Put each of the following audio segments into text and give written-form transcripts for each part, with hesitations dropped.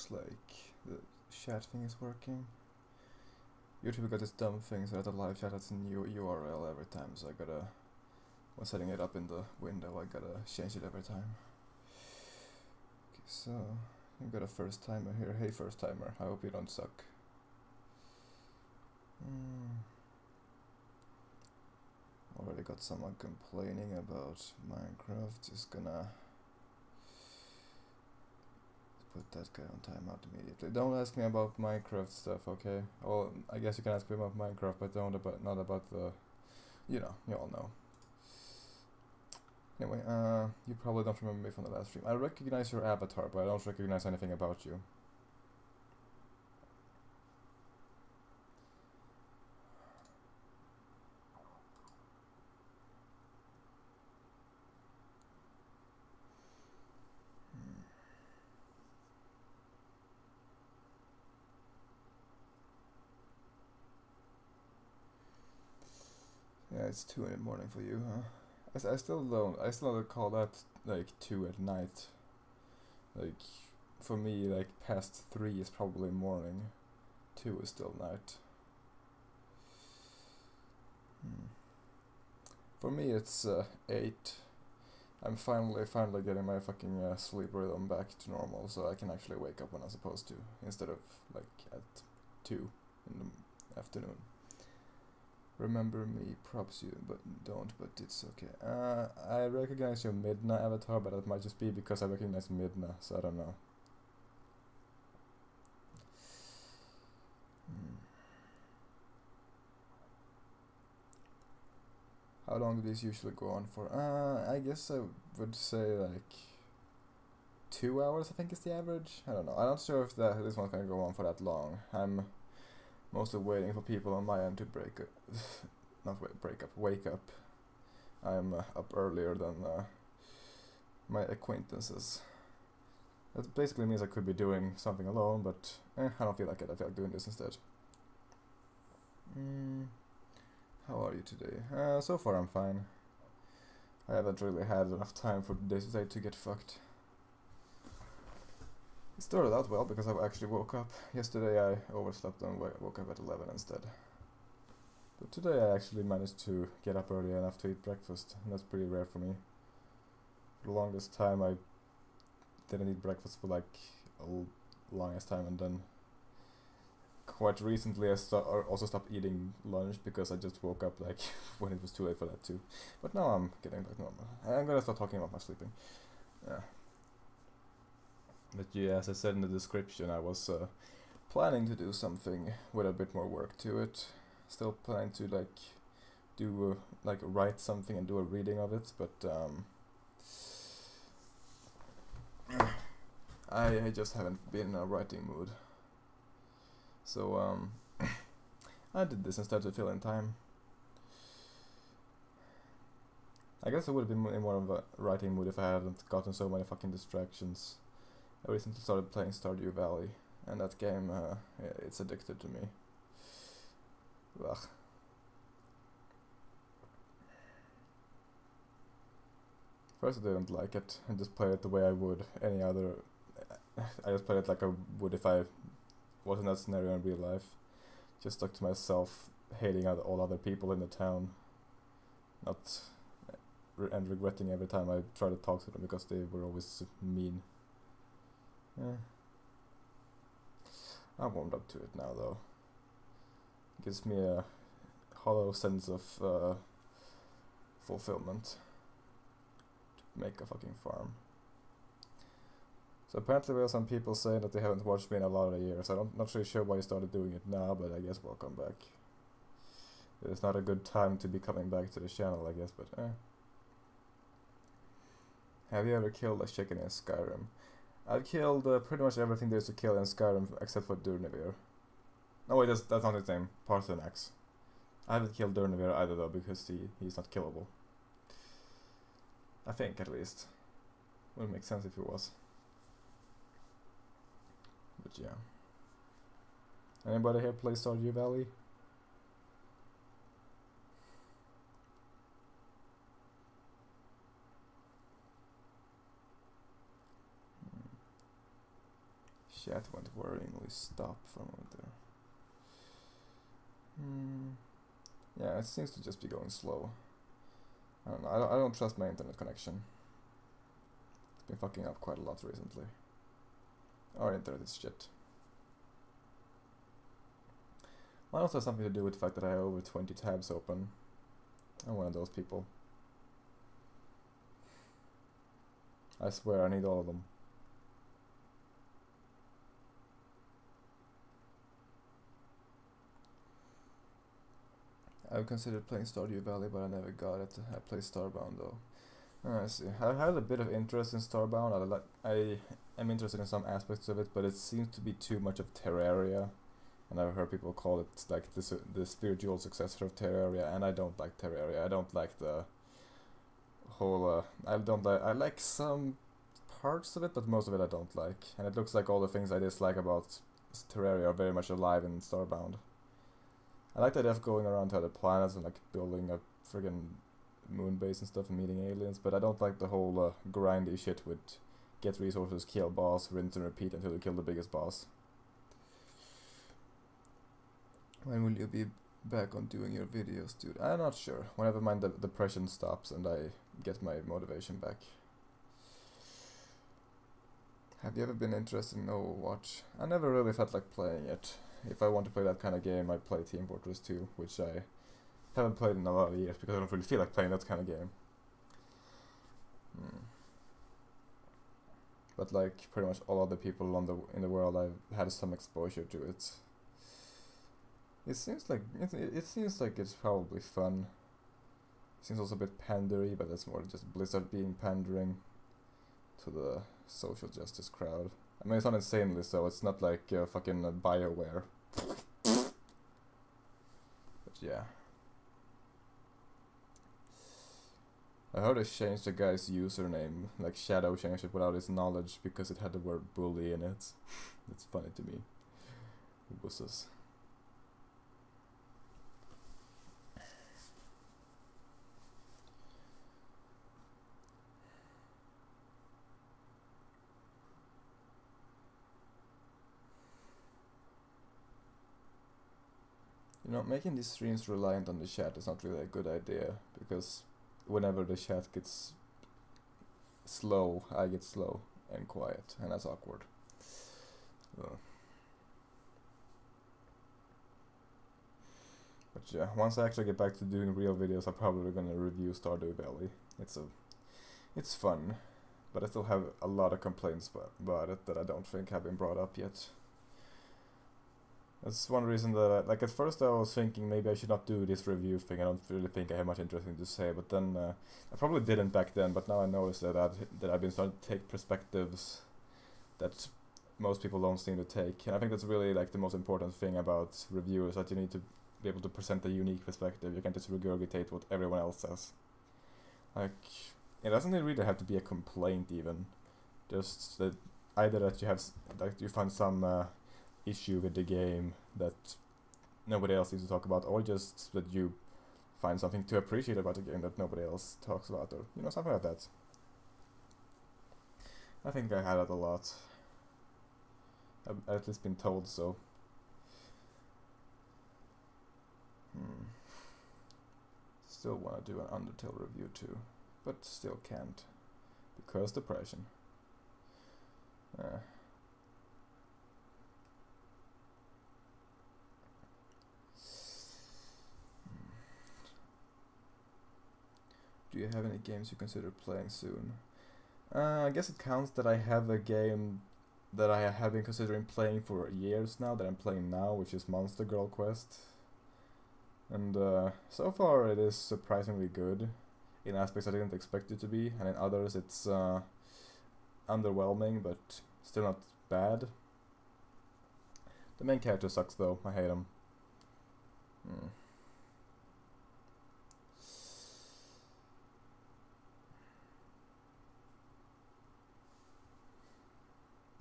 looks like the chat thing is working. YouTube got this dumb thing so that the live chat has a new URL every time, so I gotta, when setting it up in the window, I gotta change it every time. Okay, so, we've got a first timer here. Hey first timer, I hope you don't suck. Already got someone complaining about Minecraft. Just gonna put that guy on timeout immediately. Don't ask me about Minecraft stuff, okay? Well, I guess you can ask me about Minecraft, but not about the, you all know. Anyway, you probably don't remember me from the last stream. I recognize your avatar, but I don't recognize anything about you. Yeah, it's 2 in the morning for you, huh? I still don't call that like 2 at night. Like, for me, like past 3 is probably morning, 2 is still night. For me it's 8. I'm finally getting my fucking sleep rhythm back to normal, so I can actually wake up when I'm supposed to, instead of like at 2 in the afternoon. Remember me, props you, but don't, but it's okay. I recognize your Midna avatar, but that might just be because I recognize Midna, so I don't know. How long do these usually go on for? I guess I would say like 2 hours, I think is the average. I don't know. I'm not sure if this one's gonna go on for that long. I'm mostly waiting for people on my end to wake up. I'm up earlier than my acquaintances. That basically means I could be doing something alone, but I don't feel like it. I feel like doing this instead. How are you today? So far I'm fine. I haven't really had enough time for this day to get fucked. It started out well because I actually woke up. Yesterday I overslept and woke up at 11 instead. But today I actually managed to get up early enough to eat breakfast, and that's pretty rare for me. For the longest time I didn't eat breakfast for like a longest time, and then quite recently I also stopped eating lunch because I just woke up like when it was too late for that too. But now I'm getting back normal. I'm gonna start talking about my sleeping. Yeah. But yeah, as I said in the description, I was planning to do something with a bit more work to it. Still planning to like do like write something and do a reading of it, but I just haven't been in a writing mood. So I did this instead to fill in time. I guess I would have been in more of a writing mood if I hadn't gotten so many fucking distractions. I recently started playing Stardew Valley, and that game, it's addicted to me. Ugh. First I didn't like it, and just played it the way I would any other. I just played it like I would if I was in that scenario in real life. Just stuck to myself, hating all other people in the town. And regretting every time I tried to talk to them because they were always mean. Yeah. I'm warmed up to it now though. It gives me a hollow sense of fulfillment to make a fucking farm. So apparently we have some people saying that they haven't watched me in a lot of years. I'm not really sure why you started doing it now, but I guess welcome back. It's not a good time to be coming back to the channel, I guess, but Have you ever killed a chicken in Skyrim? I've killed pretty much everything there is to kill in Skyrim except for Durnevir. No wait, that's not his name. Parthenax. I haven't killed Durnevir either though, because he's not killable. I think, at least. Wouldn't make sense if he was. But yeah. Anybody here play Stardew Valley? chat went worryingly stop for a moment there. Yeah, it seems to just be going slow. I don't know, I don't trust my internet connection. It's been fucking up quite a lot recently. Our internet is shit. Might also have something to do with the fact that I have over 20 tabs open. I'm one of those people. I swear I need all of them. I've considered playing Stardew Valley, but I never got it. I play Starbound though. I see. I had a bit of interest in Starbound. I am interested in some aspects of it, but it seems to be too much of Terraria. And I've heard people call it like the spiritual successor of Terraria, and I don't like Terraria. I don't like the whole. I like some parts of it, but most of it I don't like. And it looks like all the things I dislike about Terraria are very much alive in Starbound. I like the idea of going around to other planets and like building a friggin' moon base and stuff and meeting aliens, but I don't like the whole grindy shit with get resources, kill boss, rinse and repeat until you kill the biggest boss. When will you be back on doing your videos, dude? I'm not sure. Whenever my depression stops and I get my motivation back. Have you ever been interested in Overwatch? I never really felt like playing it. If I want to play that kind of game, I play Team Fortress 2, which I haven't played in a lot of years because I don't really feel like playing that kind of game. But like pretty much all other people in the world, I've had some exposure to it. It seems like it's probably fun. It seems also a bit pandery, but that's more just Blizzard being pandering to the social justice crowd. I mean, it's not insanely so. It's not like fucking BioWare. But yeah. I heard they changed the guy's username, like Shadow changed it without his knowledge because it had the word bully in it. It's funny to me. Wusses. You know, making these streams reliant on the chat is not really a good idea, because whenever the chat gets slow, I get slow and quiet, and that's awkward. But yeah, once I actually get back to doing real videos, I'm probably gonna review Stardew Valley. It's fun, but I still have a lot of complaints about it that I don't think have been brought up yet. That's one reason that like at first I was thinking maybe I should not do this review thing. I don't really think I have much interesting to say, but then I probably didn't back then. But now I notice that I've been starting to take perspectives that most people don't seem to take, and I think that's really like the most important thing about reviewers, that you need to be able to present a unique perspective. You can't just regurgitate what everyone else says. Like, it doesn't really have to be a complaint even. Just that either that you find some issue with the game that nobody else needs to talk about, or just that you find something to appreciate about the game that nobody else talks about, or you know, something like that. I think I had it a lot. I've at least been told so. Still want to do an Undertale review too, but still can't because depression. Do you have any games you consider playing soon? I guess it counts that I have a game that I have been considering playing for years now, that I'm playing now, which is Monster Girl Quest. And so far it is surprisingly good, in aspects I didn't expect it to be, and in others it's underwhelming, but still not bad. The main character sucks though, I hate him.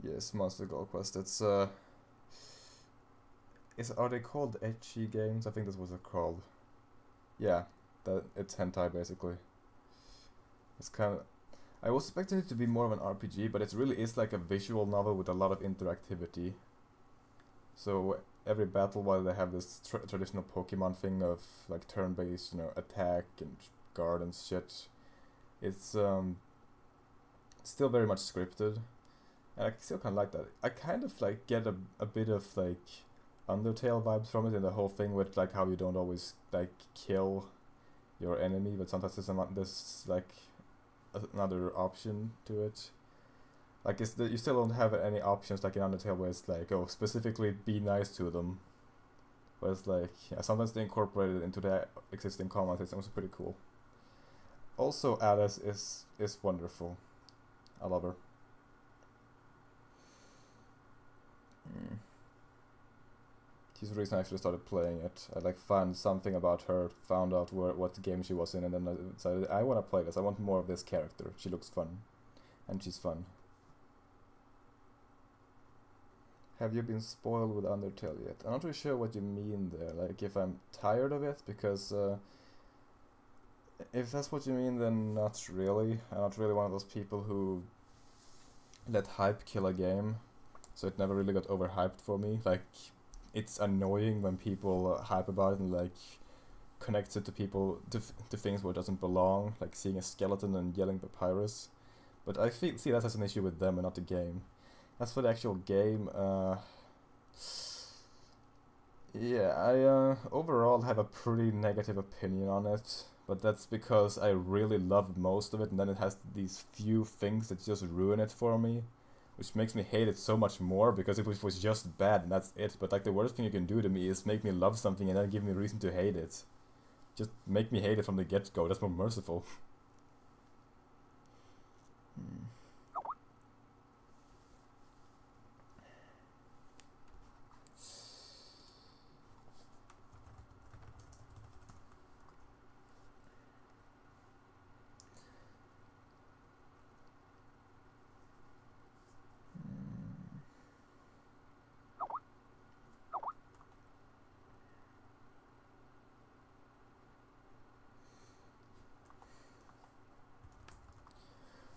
Yes, Monster Girl Quest. Are they called ecchi games? I think that's what they're called. Yeah, it's hentai basically. It's kind of. I was expecting it to be more of an RPG, but it really is like a visual novel with a lot of interactivity. So every battle, while they have this traditional Pokemon thing of like turn-based, attack and guard and shit, it's still very much scripted, and I still kind of like that. I kind of like get a bit of like Undertale vibes from it in the whole thing with like how you don't always like kill your enemy, but sometimes there's like another option to it. Like you still don't have any options like in Undertale where it's like, oh, specifically be nice to them. But it's like, yeah, sometimes they incorporate it into the existing combat system, which is pretty cool. Also, Alice is wonderful. I love her. She's the reason I actually started playing it. I like found something about her, found out what game she was in, and then I decided I want to play this. I want more of this character. She looks fun, and she's fun. Have you been spoiled with Undertale yet? I'm not really sure what you mean there. Like if I'm tired of it, because if that's what you mean, then not really. I'm not really one of those people who let hype kill a game, so it never really got overhyped for me. Like, it's annoying when people hype about it and like connects it to people to things where it doesn't belong, like seeing a skeleton and yelling papyrus. But I see that as an issue with them and not the game. As for the actual game, yeah, I overall have a pretty negative opinion on it, but that's because I really loved most of it, and then it has these few things that just ruin it for me, which makes me hate it so much more, because if it was just bad and that's it, but like the worst thing you can do to me is make me love something and then give me a reason to hate it. Just make me hate it from the get-go, that's more merciful.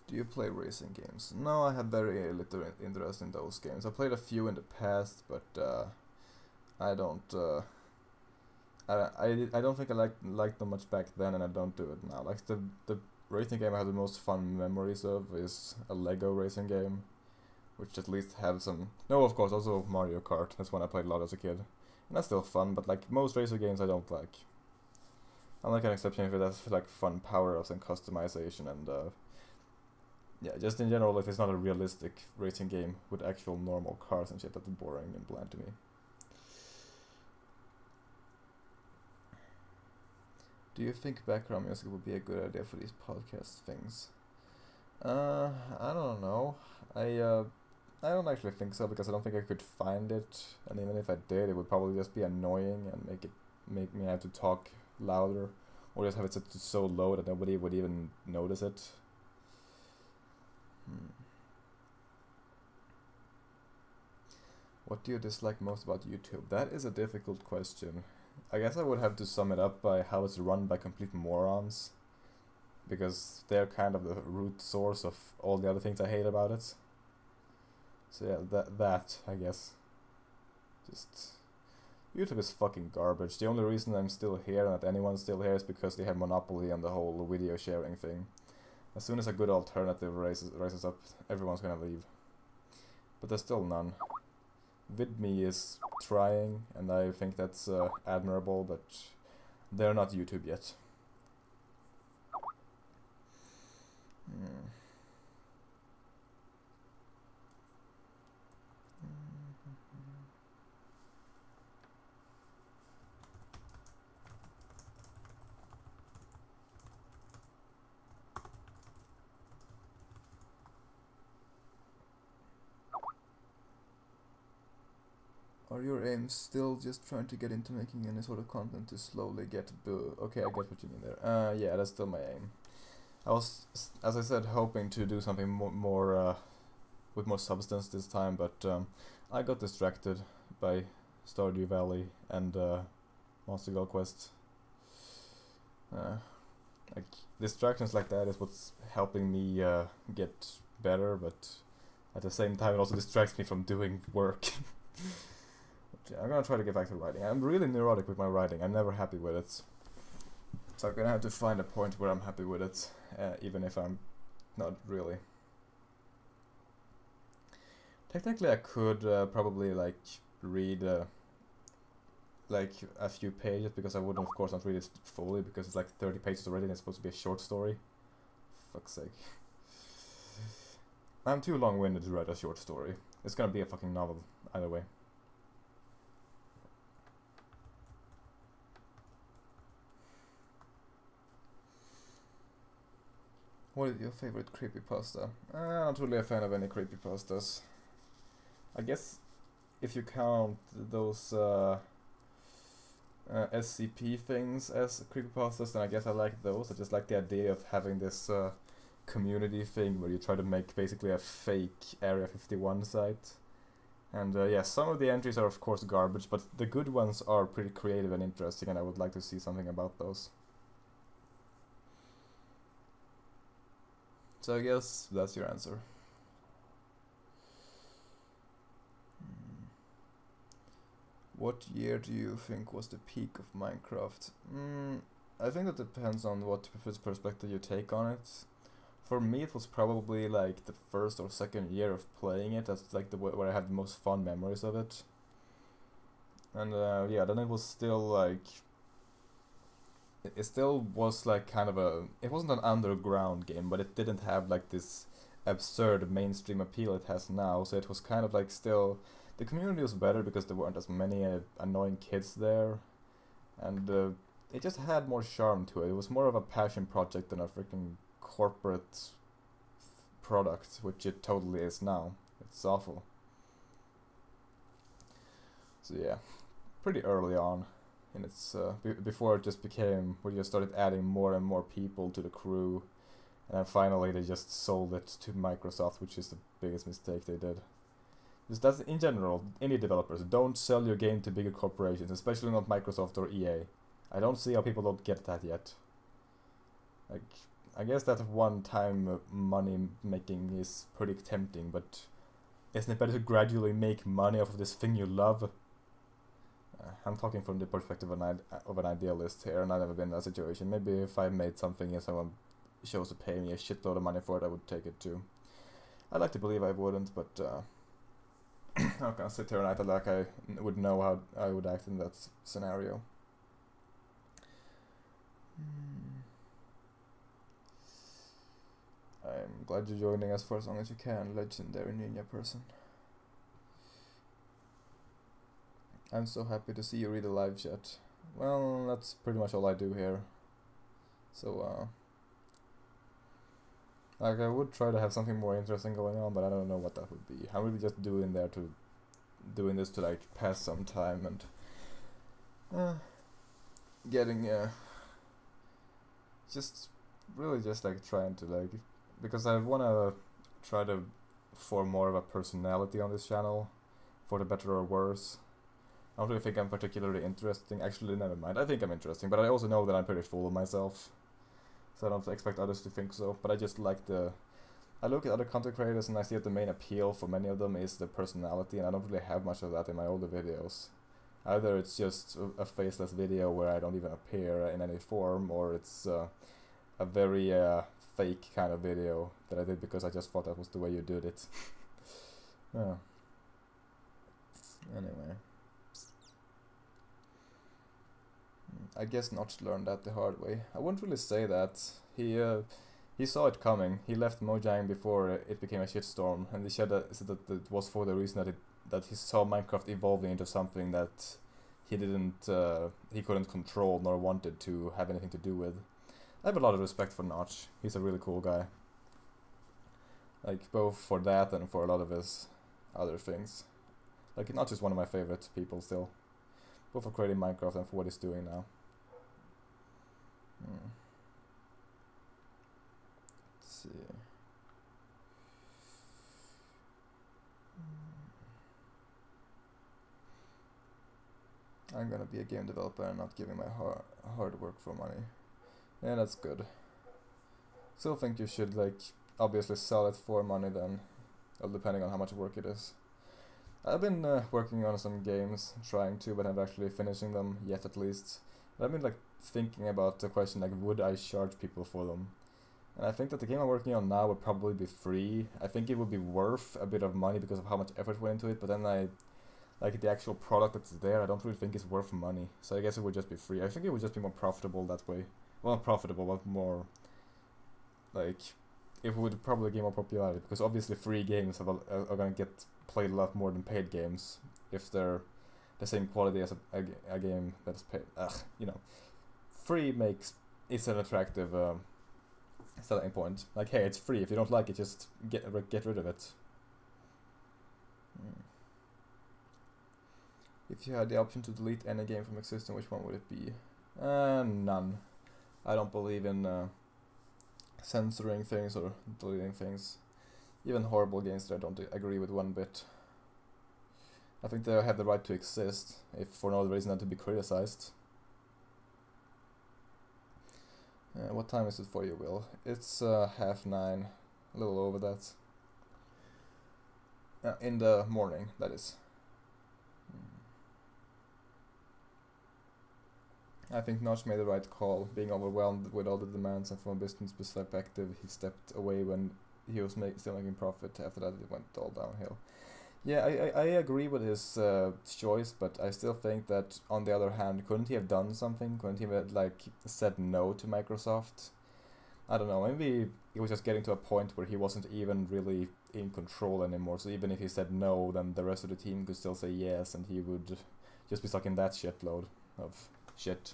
Do you play racing games? No, I have very little interest in those games. I played a few in the past, but I don't. I don't think I liked them much back then, and I don't do it now. Like the racing game I have the most fun memories of is a Lego racing game, which at least have some. No, of course, also Mario Kart. That's one I played a lot as a kid, and that's still fun. But like most racing games, I don't like. I'm like an exception if it has like fun power-ups and customization and. Yeah, just in general, if it's not a realistic racing game with actual normal cars and shit, that's boring and bland to me. Do you think background music would be a good idea for these podcast things? I don't know. I don't actually think so, because I don't think I could find it, and even if I did, it would probably just be annoying and make me have to talk louder, or just have it set to so low that nobody would even notice it. What do you dislike most about YouTube? That is a difficult question. I guess I would have to sum it up by how it's run by complete morons, because they're kind of the root source of all the other things I hate about it. So yeah, that I guess. Just YouTube is fucking garbage. The only reason I'm still here and that anyone's still here is because they have monopoly on the whole video sharing thing. As soon as a good alternative rises up, everyone's gonna leave. But there's still none. VidMe is trying, and I think that's admirable, but they're not YouTube yet. Are your aims still just trying to get into making any sort of content to slowly get Okay, I get what you mean there. Yeah, that's still my aim. I was, as I said, hoping to do something more with more substance this time, but I got distracted by Stardew Valley and Monster Girl Quest. Like, distractions like that is what's helping me get better, but at the same time it also distracts me from doing work. But yeah, I'm gonna try to get back to writing. I'm really neurotic with my writing. I'm never happy with it. So I'm gonna have to find a point where I'm happy with it, even if I'm not really. Technically I could probably like read like a few pages, because I wouldn't of course not read it fully, because it's like 30 pages already and it's supposed to be a short story. Fuck's sake. I'm too long-winded to write a short story. It's gonna be a fucking novel either way. What is your favorite creepypasta? Not really a fan of any creepypastas. I guess if you count those SCP things as creepypastas, then I guess I like those. I just like the idea of having this community thing where you try to make basically a fake Area 51 site. And yeah, some of the entries are of course garbage, but the good ones are pretty creative and interesting, and I would like to see something about those. So I guess that's your answer. What year do you think was the peak of Minecraft? I think that depends on what perspective you take on it. For me, it was probably like the first or second year of playing it. That's like the where I had the most fun memories of it. And yeah, then it was still like it still was like kind of a, it wasn't an underground game, but it didn't have like this absurd mainstream appeal it has now. So it was kind of like still, the community was better because there weren't as many annoying kids there, and it just had more charm to it. It was more of a passion project than a freaking corporate product, which it totally is now. It's awful. So yeah, pretty early on in its before it just became, we just started adding more and more people to the crew, and then finally they just sold it to Microsoft, which is the biggest mistake they did. Just that's in general, indie developers, don't sell your game to bigger corporations, especially not Microsoft or EA. I don't see how people don't get that yet. Like, I guess that one-time money making is pretty tempting, but isn't it better to gradually make money off of this thing you love? I'm talking from the perspective of an idealist here, and I've never been in that situation. Maybe if I made something and someone chose to pay me a shitload of money for it, I would take it too. I'd like to believe I wouldn't, but I'm not gonna sit here and act like I would know how I would act in that scenario. I'm glad you're joining us for as long as you can, legendary ninja person. I'm so happy to see you read the live chat. Well, that's pretty much all I do here. So, like, I would try to have something more interesting going on, but I don't know what that would be. I'm really just doing this to like pass some time and getting just really just like trying to like, because I wanna try to form more of a personality on this channel, for the better or worse. I don't really think I'm particularly interesting. Actually, never mind. I think I'm interesting, but I also know that I'm pretty full of myself. So I don't expect others to think so. But I just like I look at other content creators and I see that the main appeal for many of them is the personality, and I don't really have much of that in my older videos. Either it's just a faceless video where I don't even appear in any form, or it's a very fake kind of video that I did because I just thought that was the way you did it. Yeah. Anyway. I guess Notch learned that the hard way. I wouldn't really say that. He saw it coming. He left Mojang before it became a shitstorm, and he said that it was for the reason that he saw Minecraft evolving into something that he couldn't control nor wanted to have anything to do with. I have a lot of respect for Notch. He's a really cool guy. Like, both for that and for a lot of his other things. Like, Notch is one of my favorite people still. Both for creating Minecraft and for what he's doing now. Let's see. I'm gonna be a game developer and not giving my hard work for money. Yeah, that's good. Still think you should like obviously sell it for money then, depending on how much work it is. I've been working on some games, trying to, but not actually finishing them yet at least. And I've been like thinking about the question like, would I charge people for them? And I think that the game I'm working on now would probably be free. I think it would be worth a bit of money because of how much effort went into it, but then like the actual product that's there, I don't really think it's worth money. So I guess it would just be free. I think it would just be more profitable that way. Well, not profitable, but more like it would probably gain more popularity because obviously free games are gonna get played a lot more than paid games if they're the same quality as a game that's paid. You know, free makes it's an attractive selling point. Like, hey, it's free. If you don't like it, just get rid of it. If you had the option to delete any game from existing, which one would it be? None. I don't believe in censoring things or deleting things. Even horrible games that I don't agree with one bit. I think they have the right to exist, if for no other reason than to be criticized. What time is it for you, Will? It's 9:30, a little over that. In the morning, that is. I think Notch made the right call, being overwhelmed with all the demands, and from a business perspective, he stepped away when he was still making profit. After that, it went all downhill. Yeah, I agree with his choice, but I still think that, on the other hand, couldn't he have done something? Couldn't he have, like, said no to Microsoft? I don't know, maybe he was just getting to a point where he wasn't even really in control anymore, so even if he said no, then the rest of the team could still say yes, and he would just be stuck in that shitload of shit.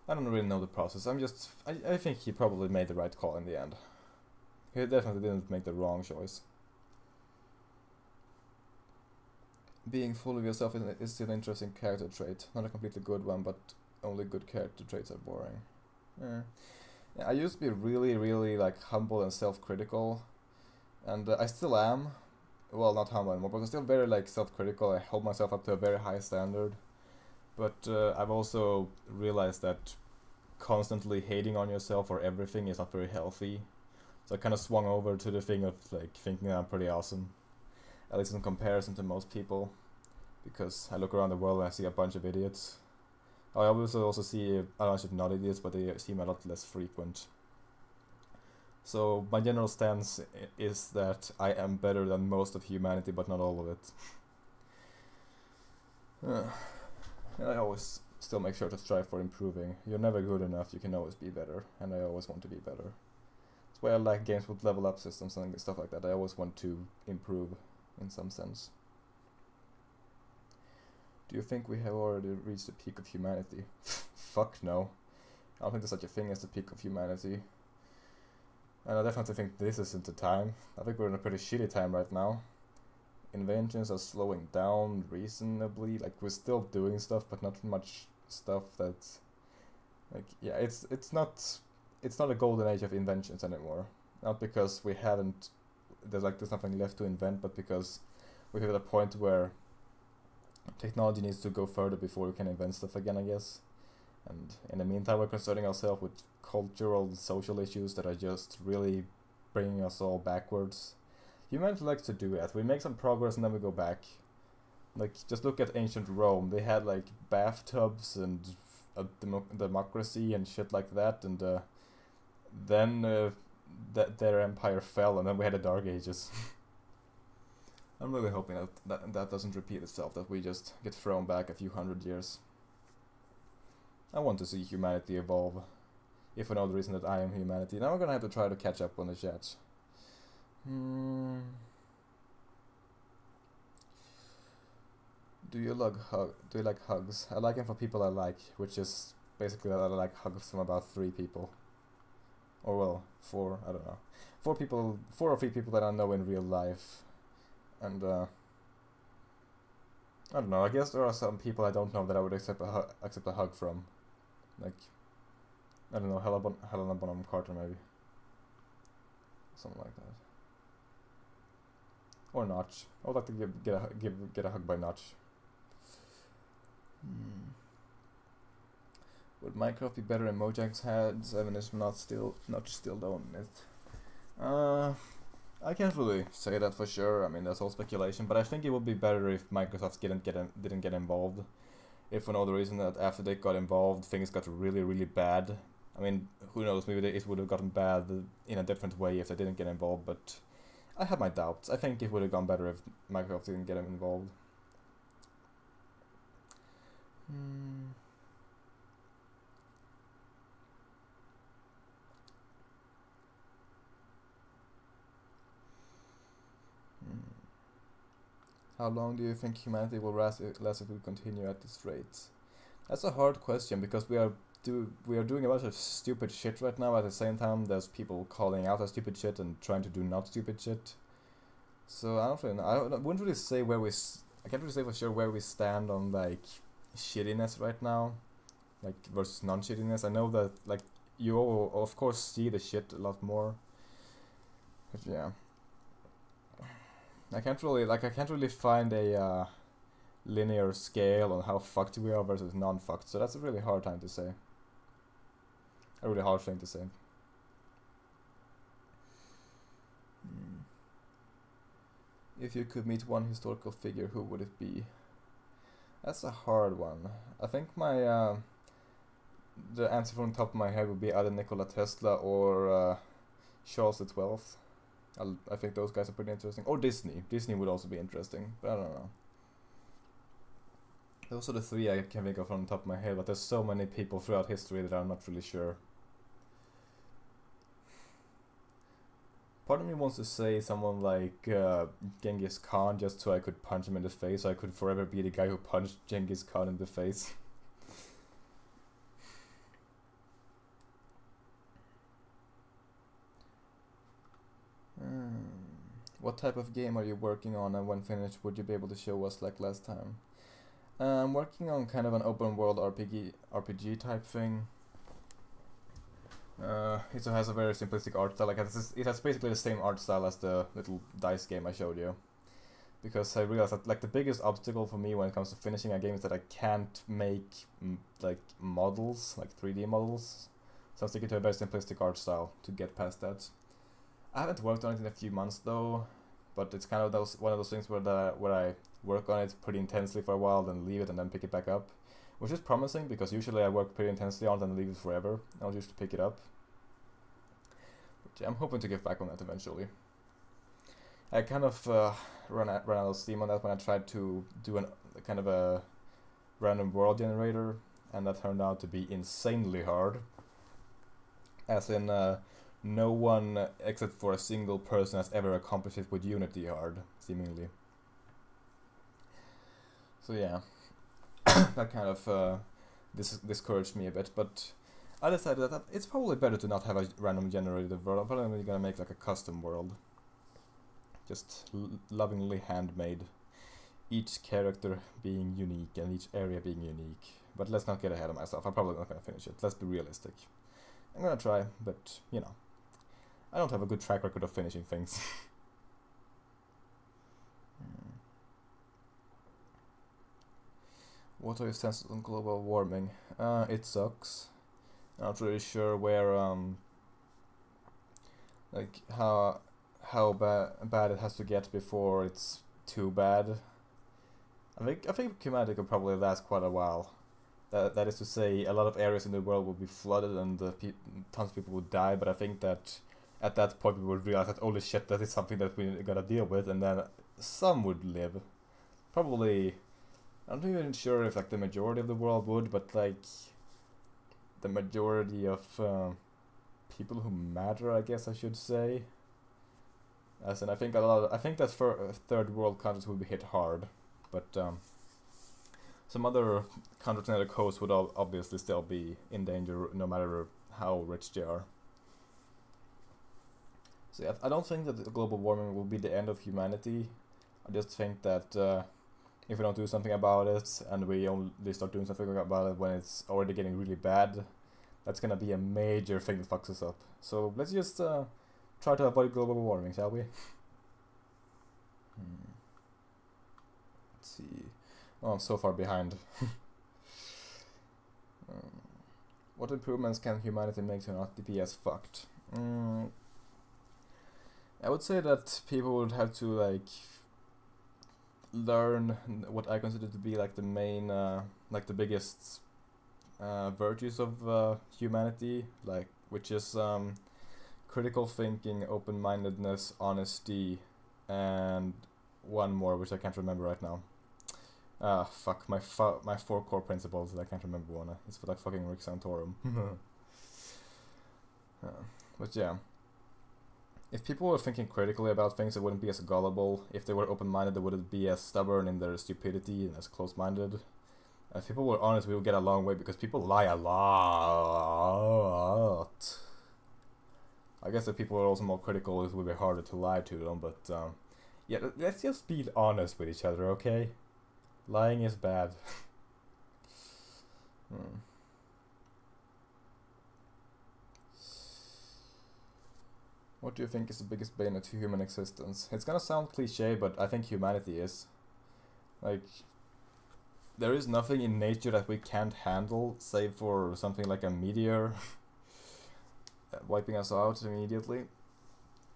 I don't really know the process. I think he probably made the right call in the end. He definitely didn't make the wrong choice. Being full of yourself is still an interesting character trait. Not a completely good one, but only good character traits are boring. Yeah, I used to be really, really like humble and self-critical, and I still am. Well, not humble anymore, but I'm still very like self-critical. I hold myself up to a very high standard. But I've also realized that constantly hating on yourself for everything is not very healthy. So I kind of swung over to the thing of like thinking that I'm pretty awesome, at least in comparison to most people, because I look around the world and I see a bunch of idiots. I obviously also see a bunch of not idiots, but they seem a lot less frequent. So my general stance is that I am better than most of humanity, but not all of it. And I always still make sure to strive for improving. You're never good enough, you can always be better, and I always want to be better. That's why I like games with level up systems and stuff like that. I always want to improve in some sense. Do you think we have already reached the peak of humanity? Fuck no. I don't think there's such a thing as the peak of humanity. And I definitely think this isn't the time. I think we're in a pretty shitty time right now. Inventions are slowing down reasonably. Like, we're still doing stuff, but not much stuff that's like, yeah, it's not a golden age of inventions anymore. Not because we haven't there's nothing left to invent, but because we're at a point where technology needs to go further before we can invent stuff again, I guess. And in the meantime, we're concerning ourselves with cultural and social issues that are just really bringing us all backwards. Humanity likes to do that. We make some progress and then we go back. Like, just look at ancient Rome. They had like bathtubs and a democracy and shit like that, and then their empire fell, and then we had the Dark Ages. I'm really hoping that doesn't repeat itself, that we just get thrown back a few hundred years. I want to see humanity evolve, if for no other reason that I am humanity. Now I'm gonna have to try to catch up on the chat. Do you like hugs? I like them for people I like, which is basically that I like hugs from about 3 people. Or well, 4, I don't know. 4 or 3 people that I know in real life. And I don't know, I guess there are some people I don't know that I would accept a hug from. Like, I don't know, Helena Bonham Carter maybe. Something like that. Or Notch. I would like to get a hug by Notch. Would Minecraft be better in Mojang's heads even if not still own it? I can't really say that for sure. I mean, that's all speculation. But I think it would be better if Microsoft didn't get involved. If for no other reason that after they got involved, things got really, really bad. I mean, who knows? Maybe it would have gotten bad in a different way if they didn't get involved. But I have my doubts. I think it would have gone better if Microsoft didn't get involved. How long do you think humanity will last if we continue at this rate? That's a hard question because we are doing a bunch of stupid shit right now. At the same time, there's people calling out our stupid shit and trying to do not stupid shit. So I don't really know. I wouldn't really say I can't really say for sure where we stand on like shittiness right now, like versus non-shittiness. I know that like you all of course see the shit a lot more, but yeah. I can't really find a linear scale on how fucked we are versus non-fucked. So that's a really hard time to say. A really hard thing to say. If you could meet one historical figure, who would it be? That's a hard one. I think my the answer from the top of my head would be either Nikola Tesla or Charles the 12th. I think those guys are pretty interesting. Or Disney. Disney would also be interesting, but I don't know. Those are the three I can think of from the top of my head, but there's so many people throughout history that I'm not really sure. Part of me wants to say someone like Genghis Khan just so I could punch him in the face, so I could forever be the guy who punched Genghis Khan in the face. What type of game are you working on, and when finished would you be able to show us like last time? I'm working on kind of an open world RPG type thing. It has a very simplistic art style. Like it has basically the same art style as the little dice game I showed you. Because I realized that like the biggest obstacle for me when it comes to finishing a game is that I can't make like models, like 3D models. So I'm sticking to a very simplistic art style to get past that. I haven't worked on it in a few months though, but it's kind of one of those things where I work on it pretty intensely for a while, then leave it and then pick it back up, which is promising because usually I work pretty intensely on it and leave it forever. I'll usually pick it up. But yeah, I'm hoping to get back on that eventually. I kind of ran out of steam on that when I tried to do kind of a random world generator, and that turned out to be insanely hard. As in, no one except for a single person has ever accomplished it with Unity hard, seemingly. So yeah, that kind of discouraged me a bit, but I decided that it's probably better to not have a random generated world. I'm probably gonna make like a custom world. Just lovingly handmade. Each character being unique and each area being unique. But let's not get ahead of myself. I'm probably not gonna finish it. Let's be realistic. I'm gonna try, but you know, I don't have a good track record of finishing things. What are your senses on global warming? It sucks. I'm not really sure where like how bad it has to get before it's too bad. I think humanity could probably last quite a while. That is to say, a lot of areas in the world will be flooded and tons of people would die. But I think that at that point we would realize that holy shit, that is something that we gotta deal with, and then some would live. Probably, I'm not even sure if like the majority of the world would, but like the majority of people who matter, I guess I should say. As in, I think that for third world countries would be hit hard, but some other countries near the coast would obviously still be in danger, no matter how rich they are. So yeah, I don't think that the global warming will be the end of humanity. I just think that if we don't do something about it, and we only start doing something about it when it's already getting really bad, that's gonna be a major thing that fucks us up. So let's just try to avoid global warming, shall we? Let's see. Oh, I'm so far behind. What improvements can humanity make to not be as fucked? I would say that people would have to like learn what I consider to be like the main, like the biggest virtues of humanity, like which is critical thinking, open-mindedness, honesty, and one more which I can't remember right now. Fuck, my 4 core principles that I can't remember one. It's for like fucking Rick Santorum. But yeah. If people were thinking critically about things, they wouldn't be as gullible. If they were open-minded, they wouldn't be as stubborn in their stupidity and as close-minded. If people were honest, we would get a long way because people lie a lot. I guess if people were also more critical, it would be harder to lie to them, but yeah, let's just be honest with each other, okay? Lying is bad. What do you think is the biggest bane to human existence? It's gonna sound cliche, but I think humanity is. Like, there is nothing in nature that we can't handle, save for something like a meteor wiping us out immediately.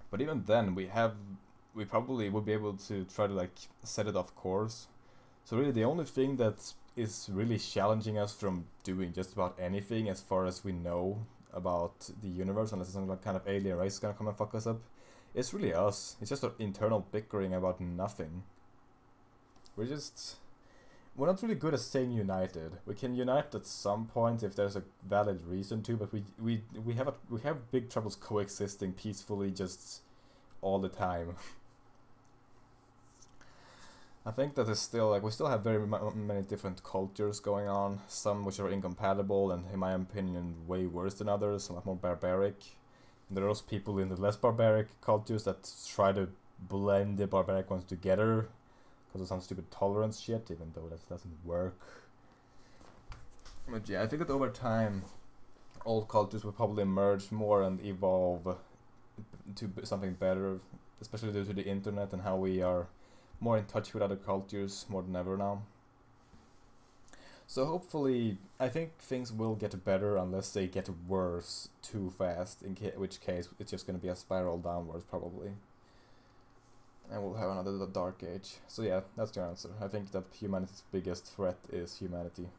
But even then, we probably would be able to try to like set it off course. So really the only thing that is really challenging us from doing just about anything as far as we know about the universe, unless some kind of alien race is gonna come and fuck us up, it's really us. It's just our internal bickering about nothing. We're not really good at staying united. We can unite at some point if there's a valid reason to, but we have big troubles coexisting peacefully just all the time. I think that is still like we still have very many different cultures going on. Some which are incompatible and, in my opinion, way worse than others. Some are more barbaric. And there are also people in the less barbaric cultures that try to blend the barbaric ones together because of some stupid tolerance shit, even though that doesn't work. But yeah, I think that over time, all cultures will probably merge more and evolve to something better, especially due to the internet and how we are more in touch with other cultures more than ever now. So hopefully, I think things will get better unless they get worse too fast, in which case it's just going to be a spiral downwards probably. And we'll have another dark age. So yeah, that's your answer. I think that humanity's biggest threat is humanity.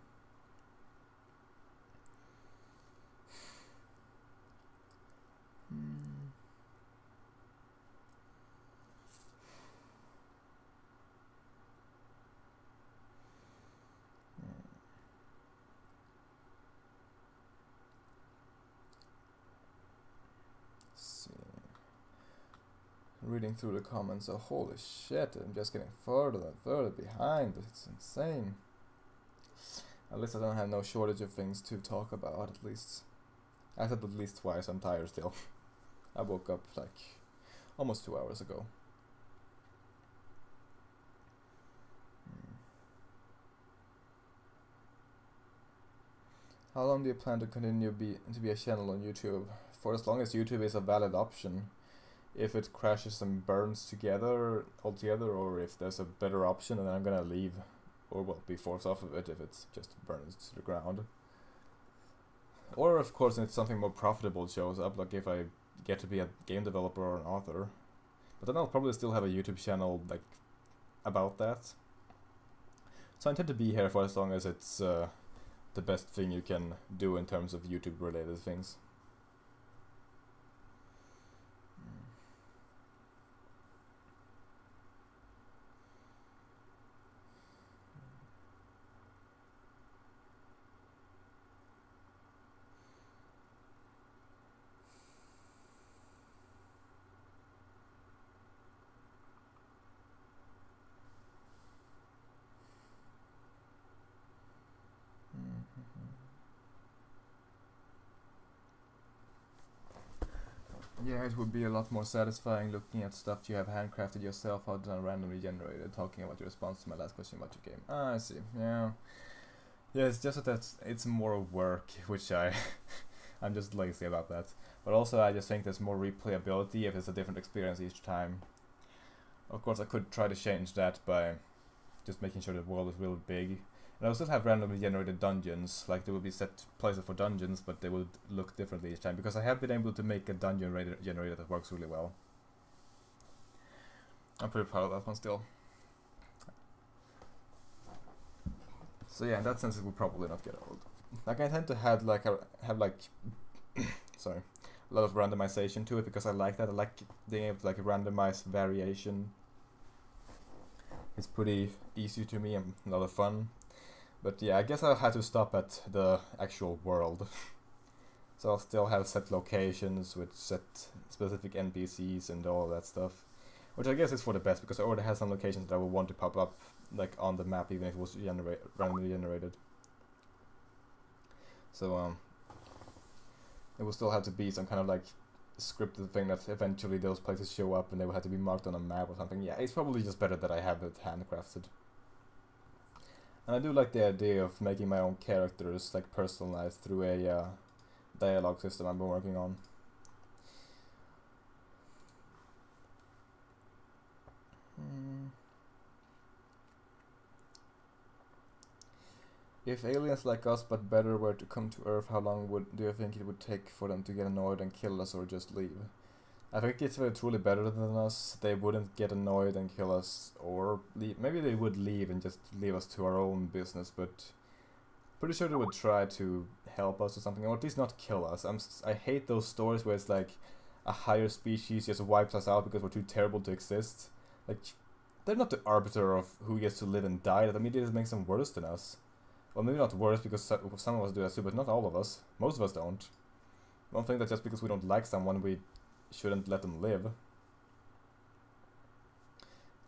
Reading through the comments, oh holy shit, I'm just getting further and further behind. It's insane. At least I don't have no shortage of things to talk about, at least. I said at least twice, I'm tired still. I woke up like almost 2 hours ago. How long do you plan to continue to be a channel on YouTube? For as long as YouTube is a valid option. If it crashes and burns altogether, or if there's a better option, then I'm gonna leave, or well, be forced off of it if it just burns to the ground. Or of course, if something more profitable shows up, like if I get to be a game developer or an author, but then I'll probably still have a YouTube channel like about that. So I intend to be here for as long as it's the best thing you can do in terms of YouTube related things. Yeah, it would be a lot more satisfying looking at stuff you have handcrafted yourself other than randomly generated, talking about your response to my last question about your game. Ah, I see. Yeah. Yeah, it's just that it's more work, which I'm just lazy about that. But also I just think there's more replayability if it's a different experience each time. Of course I could try to change that by just making sure the world is really big And I will still have randomly generated dungeons, like there will be set places for dungeons, but they will look differently each time, because I have been able to make a dungeon generator that works really well. I'm pretty proud of that one still. So yeah, in that sense it will probably not get old. Like I tend to have like sorry, a lot of randomization to it, because I like that. I like being able to like randomize variation. It's pretty easy to me and a lot of fun. But yeah, I guess I'll have to stop at the actual world. So I'll still have set locations with set specific NPCs and all that stuff. Which I guess is for the best, because I already have some locations that I would want to pop up like on the map, even if it was randomly generated. So it will still have to be some kind of like scripted thing that eventually those places show up and they will have to be marked on a map or something. Yeah, it's probably just better that I have it handcrafted. And I do like the idea of making my own characters like personalized through a dialogue system I've been working on. If aliens like us but better were to come to Earth, how long do you think it would take for them to get annoyed and kill us or just leave? I think if they're truly better than us, they wouldn't get annoyed and kill us or leave. Maybe they would leave and just leave us to our own business, but pretty sure they would try to help us or something, or at least not kill us. I hate those stories where it's like a higher species just wipes us out because we're too terrible to exist. Like, they're not the arbiter of who gets to live and die. That immediately makes them worse than us. Well, maybe not worse, because some of us do that too, but not all of us. Most of us don't. I don't think that just because we don't like someone, we shouldn't let them live.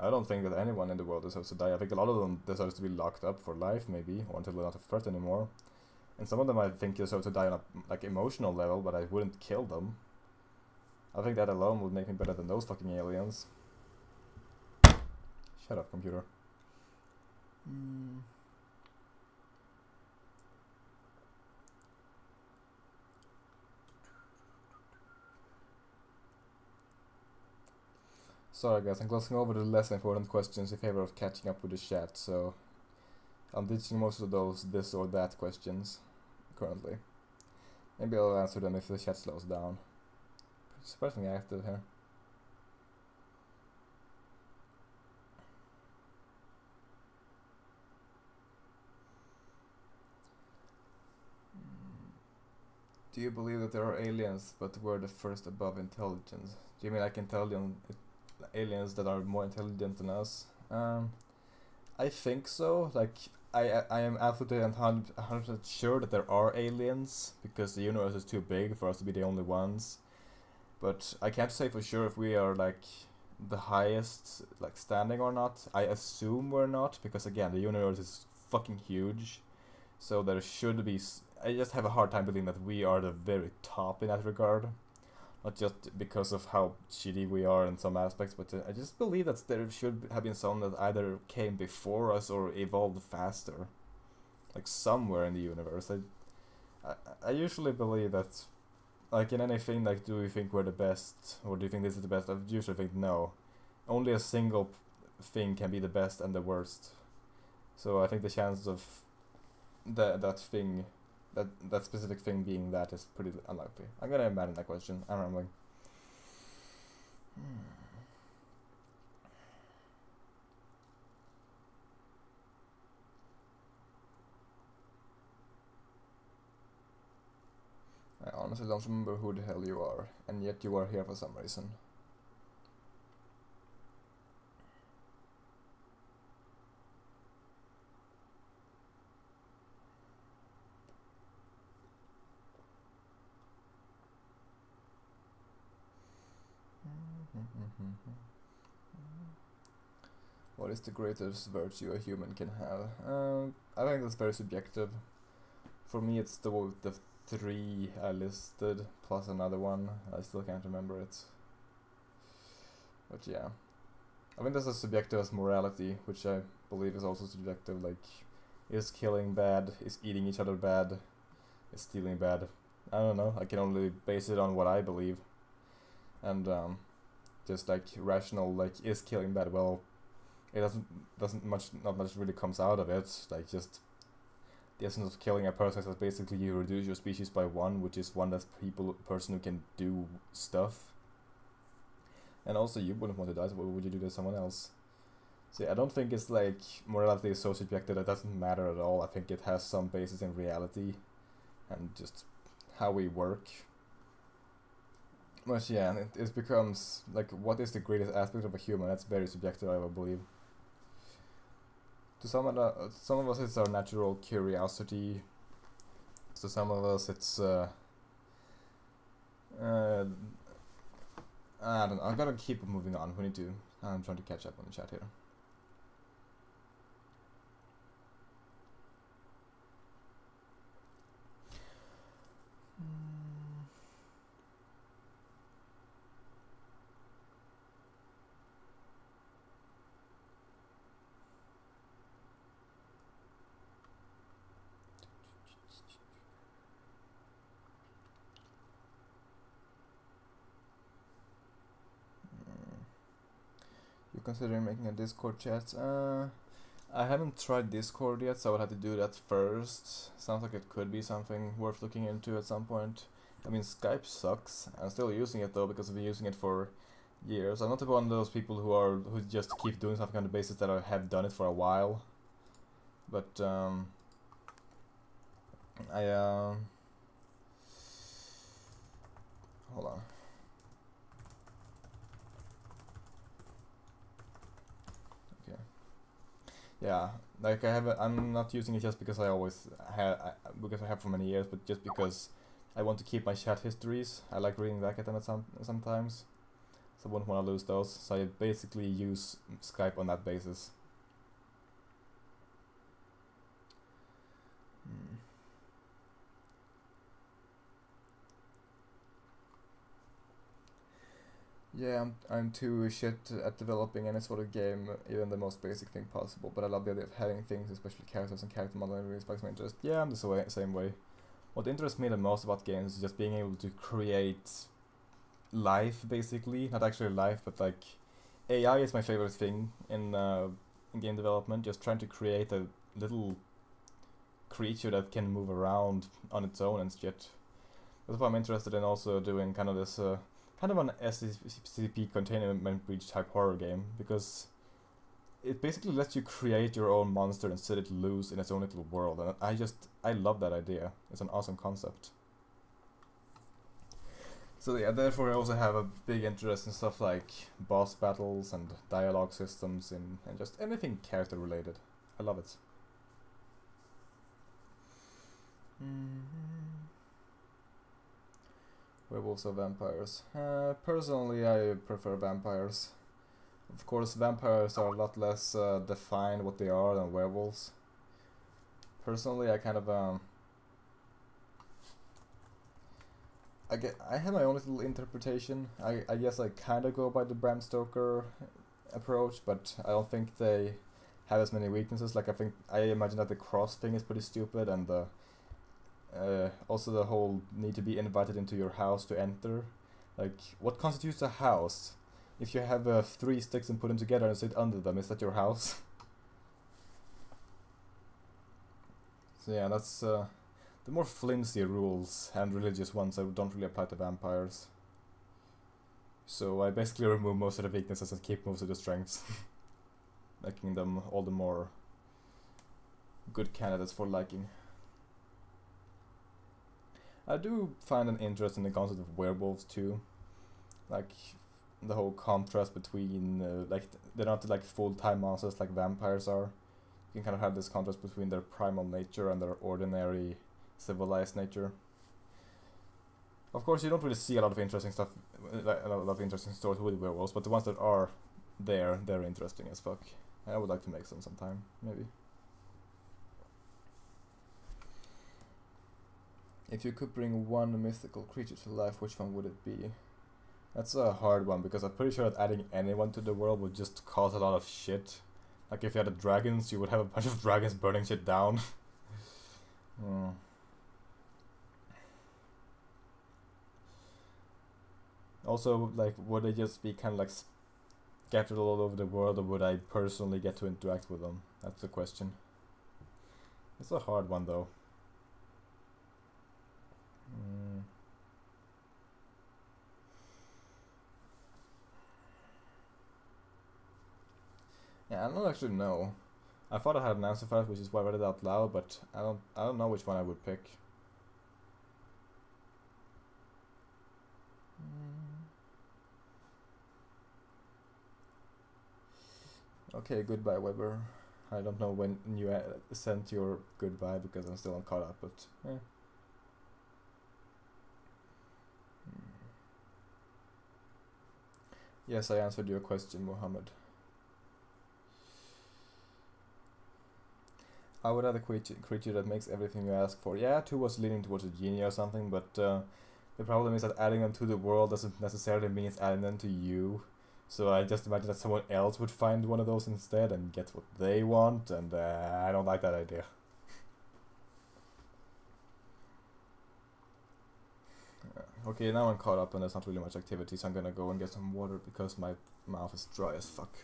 I don't think that anyone in the world deserves to die. I think a lot of them deserve to be locked up for life, maybe, or until they're not a threat anymore. And some of them I think deserve to die on a like emotional level, but I wouldn't kill them. I think that alone would make me better than those fucking aliens. Shut up, computer. Sorry guys, I'm glossing over the less important questions in favor of catching up with the chat, so I'm ditching most of those this or that questions currently. Maybe I'll answer them if the chat slows down. Surprisingly active here. Do you believe that there are aliens, but we're the first above intelligence? Do you mean like aliens that are more intelligent than us? I think so. Like, I am absolutely 100% sure that there are aliens, because the universe is too big for us to be the only ones. But I can't say for sure if we are like the highest like standing or not. I assume we're not, because again, the universe is fucking huge. So there should be. I just have a hard time believing that we are the very top in that regard. Not just because of how shitty we are in some aspects, but I just believe that there should have been some that either came before us or evolved faster. Like somewhere in the universe. I usually believe that, like in anything, like do you think we're the best, or do you think this is the best? I usually think no. Only a single thing can be the best and the worst. So I think the chances of that specific thing being that is pretty unlikely. I'm gonna abandon that question. I'm rambling. I honestly don't remember who the hell you are, and yet you are here for some reason. What is the greatest virtue a human can have? I think that's very subjective. For me, it's the three I listed plus another one. I still can't remember it. But yeah, I think that's as subjective as morality, which I believe is also subjective. Like, is killing bad? Is eating each other bad? Is stealing bad? I don't know. I can only base it on what I believe. And just like rational, like, is killing bad? Well, it not much really comes out of it. Like, just the essence of killing a person is that basically you reduce your species by one, which is one that's person who can do stuff. And also, you wouldn't want to die, so why would you do to someone else? See, I don't think it's like morality is so subjective that it doesn't matter at all. I think it has some basis in reality and just how we work. But yeah, it becomes like, what is the greatest aspect of a human? That's very subjective, I believe. To some of us it's our natural curiosity. To some of us it's I don't know. I'm gonna keep moving on. I'm trying to catch up on the chat here. You considering making a Discord chat? I haven't tried Discord yet, so I would have to do that first. Sounds like it could be something worth looking into at some point. I mean, Skype sucks. I'm still using it though because I've been using it for years. I'm not one of those people who just keep doing something on the basis that I have done it for a while. But hold on. Yeah, like I'm not using it just because I always because I have for many years, but just because I want to keep my chat histories. I like reading back at them sometimes, so I wouldn't want to lose those. So I basically use Skype on that basis. Yeah, I'm too shit at developing any sort of game, even the most basic thing possible, but I love the idea of having things, especially characters and character modeling, really sparks my interest. Yeah, I'm the same way. What interests me the most about games is just being able to create life, basically. Not actually life, but like, AI is my favorite thing in game development, just trying to create a little creature that can move around on its own and shit. That's why I'm interested in also doing kind of this kind of an SCP containment breach type horror game, because it basically lets you create your own monster and set it loose in its own little world, and I love that idea. It's an awesome concept. So yeah, therefore I also have a big interest in stuff like boss battles and dialogue systems and just anything character related. I love it. Werewolves or vampires? Personally, I prefer vampires. Of course, vampires are a lot less defined what they are than werewolves. Personally, I kind of I have my own little interpretation. I guess I kind of go by the Bram Stoker approach, but I don't think they have as many weaknesses. Like, I imagine that the cross thing is pretty stupid, and the also the whole need to be invited into your house to enter. Like, what constitutes a house? If you have 3 sticks and put them together and sit under them, is that your house? So yeah, that's the more flimsy rules and religious ones that don't really apply to vampires. So I basically remove most of the weaknesses and keep most of the strengths, making them all the more good candidates for liking. I do find an interest in the concept of werewolves too, like the whole contrast between like they're not like full-time monsters like vampires are. You can kind of have this contrast between their primal nature and their ordinary civilized nature. Of course, you don't really see a lot of interesting stuff, like a lot of interesting stories with werewolves, but the ones that are there, they're interesting as fuck. I would like to make some sometime, maybe. If you could bring one mythical creature to life, which one would it be? That's a hard one, because I'm pretty sure that adding anyone to the world would just cause a lot of shit. Like, if you had the dragons, you would have a bunch of dragons burning shit down. Also, like, would they just be kind of like scattered all over the world, or would I personally get to interact with them? That's the question. It's a hard one though. Mm. Yeah, I don't actually know. I thought I had an answer for it, which is why I read it out loud, but I don't know which one I would pick. Okay, goodbye, Weber. I don't know when you sent your goodbye because I'm still not caught up, but yeah. Yes, I answered your question, Mohammed. I would add a creature that makes everything you ask for. Yeah, 2 was leaning towards a genie or something, but the problem is that adding them to the world doesn't necessarily mean adding them to you. So I just imagine that someone else would find one of those instead and get what they want, and I don't like that idea. Okay, now I'm caught up and there's not really much activity, so I'm gonna go and get some water because my mouth is dry as fuck.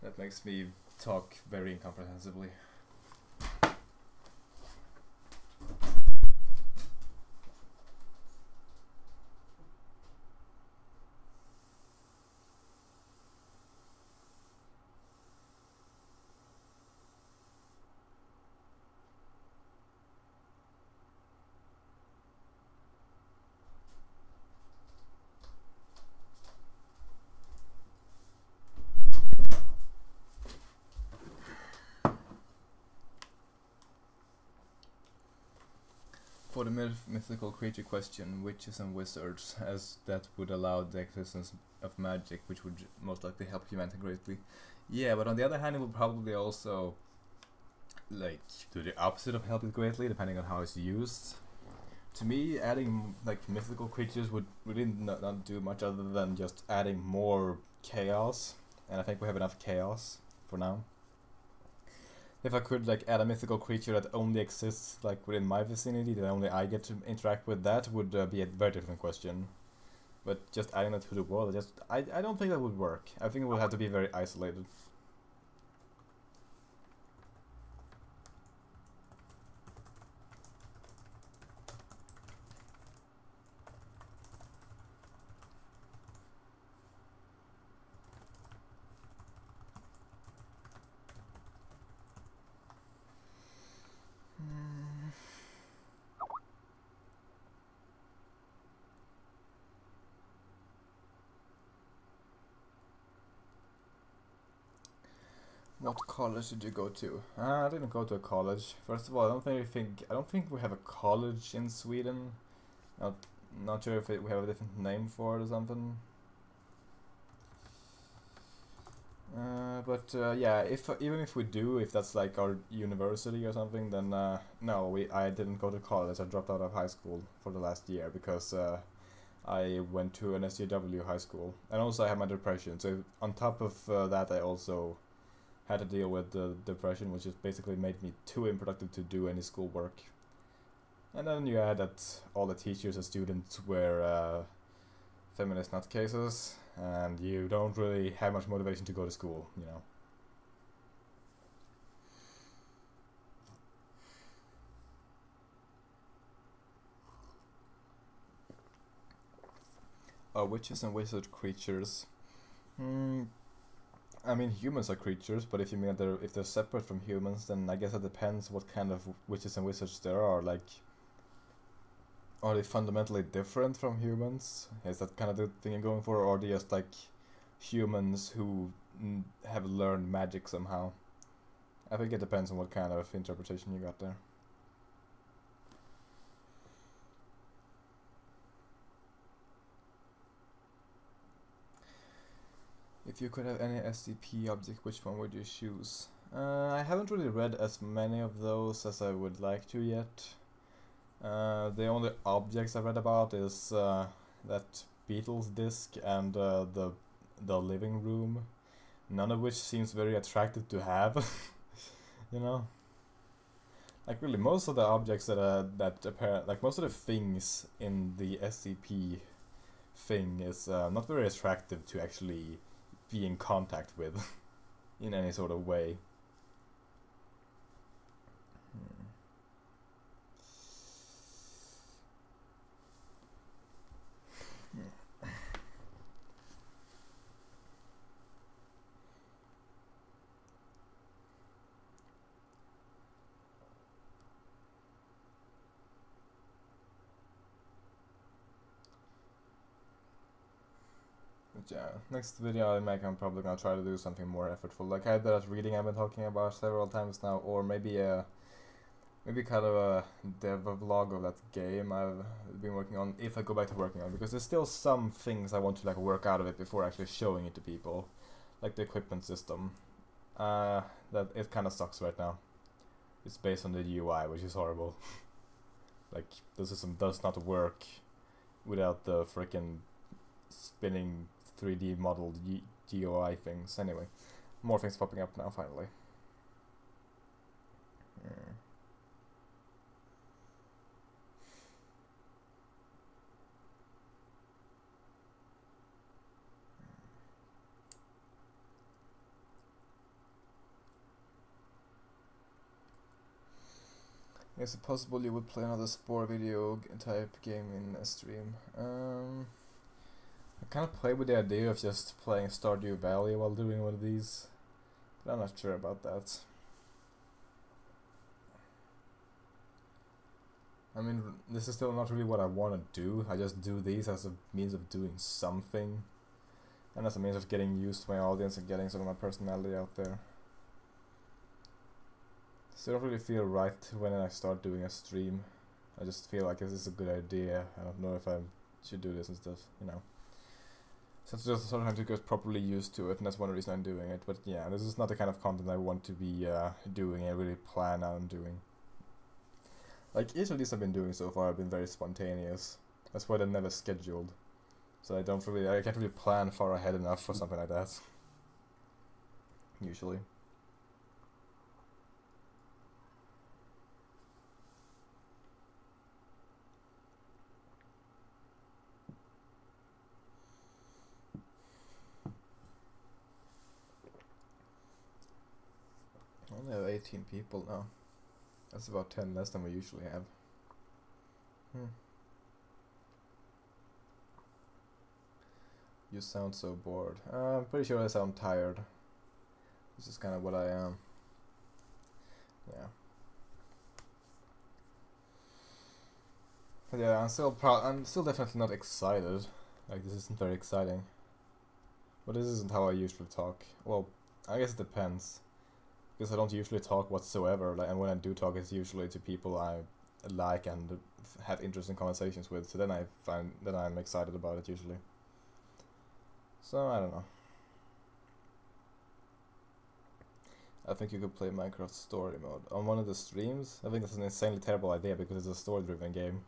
That makes me talk very incomprehensibly. For the mythical creature question, witches and wizards, as that would allow the existence of magic, which would most likely help humanity greatly. Yeah, but on the other hand, it would probably also like do the opposite of help it greatly, depending on how it's used. To me, adding like mythical creatures would really not do much other than just adding more chaos, and I think we have enough chaos for now. If I could like add a mythical creature that only exists like within my vicinity, that only I get to interact with, that would be a very different question. But just adding it to the world, I don't think that would work. I think it would have to be very isolated. What college did you go to? I didn't go to a college. First of all, I don't think we have a college in Sweden. Not sure if we have a different name for it or something. But yeah, even if we do, if that's like our university or something, then no, I didn't go to college. I dropped out of high school for the last year because I went to an SJW high school, and also I had my depression. So on top of that, I also had to deal with the depression, which just basically made me too unproductive to do any schoolwork. And then you add that all the teachers and students were feminist nutcases, and you don't really have much motivation to go to school, you know. Witches and wizard creatures. I mean, humans are creatures, but if you mean if they're separate from humans, then I guess it depends what kind of witches and wizards there are. Like, are they fundamentally different from humans? Is that kind of the thing you're going for, or are they just like humans who have learned magic somehow? I think it depends on what kind of interpretation you got there. If you could have any SCP object, which one would you choose? I haven't really read as many of those as I would like to yet. The only objects I've read about is that Beatles disc and the living room, none of which seems very attractive to have. You know, like really most of the objects like most of the things in the SCP thing is not very attractive to actually be in contact with in any sort of way. yeah, next video I make, I'm probably gonna try to do something more effortful. Like either that reading I've been talking about several times now, or maybe maybe kind of a dev vlog of that game I've been working on, if I go back to working on, because there's still some things I want to like work out of it before actually showing it to people, like the equipment system. That it kind of sucks right now. It's based on the UI, which is horrible. Like the system does not work without the freaking spinning 3D modeled GUI things. Anyway, more things popping up now finally. Is it possible you would play another Spore video type game in a stream? I kind of play with the idea of just playing Stardew Valley while doing one of these, but I'm not sure about that. I mean, this is still not really what I want to do. I just do these as a means of doing something, and as a means of getting used to my audience and getting some of my personality out there. So I don't really feel right when I start doing a stream. I just feel like this is a good idea. I don't know if I should do this and stuff, you know. So it's just sometimes to get properly used to it, and that's one reason I'm doing it. But yeah, this is not the kind of content I want to be doing and really plan on doing. Like each of these I've been doing so far have been very spontaneous. That's why they're never scheduled. So I can't really plan far ahead enough for something like that. Usually. I only have 18 people now. That's about 10 less than we usually have. You sound so bored. I'm pretty sure I sound tired. This is kind of what I am. Yeah. But yeah, I'm still definitely not excited. Like, this isn't very exciting. But this isn't how I usually talk. Well, I guess it depends. Because I don't usually talk whatsoever, and when I do talk, it's usually to people I like and have interesting conversations with. So then I'm excited about it usually. So I don't know. I think you could play Minecraft story mode on one of the streams. I think that's an insanely terrible idea because it's a story-driven game.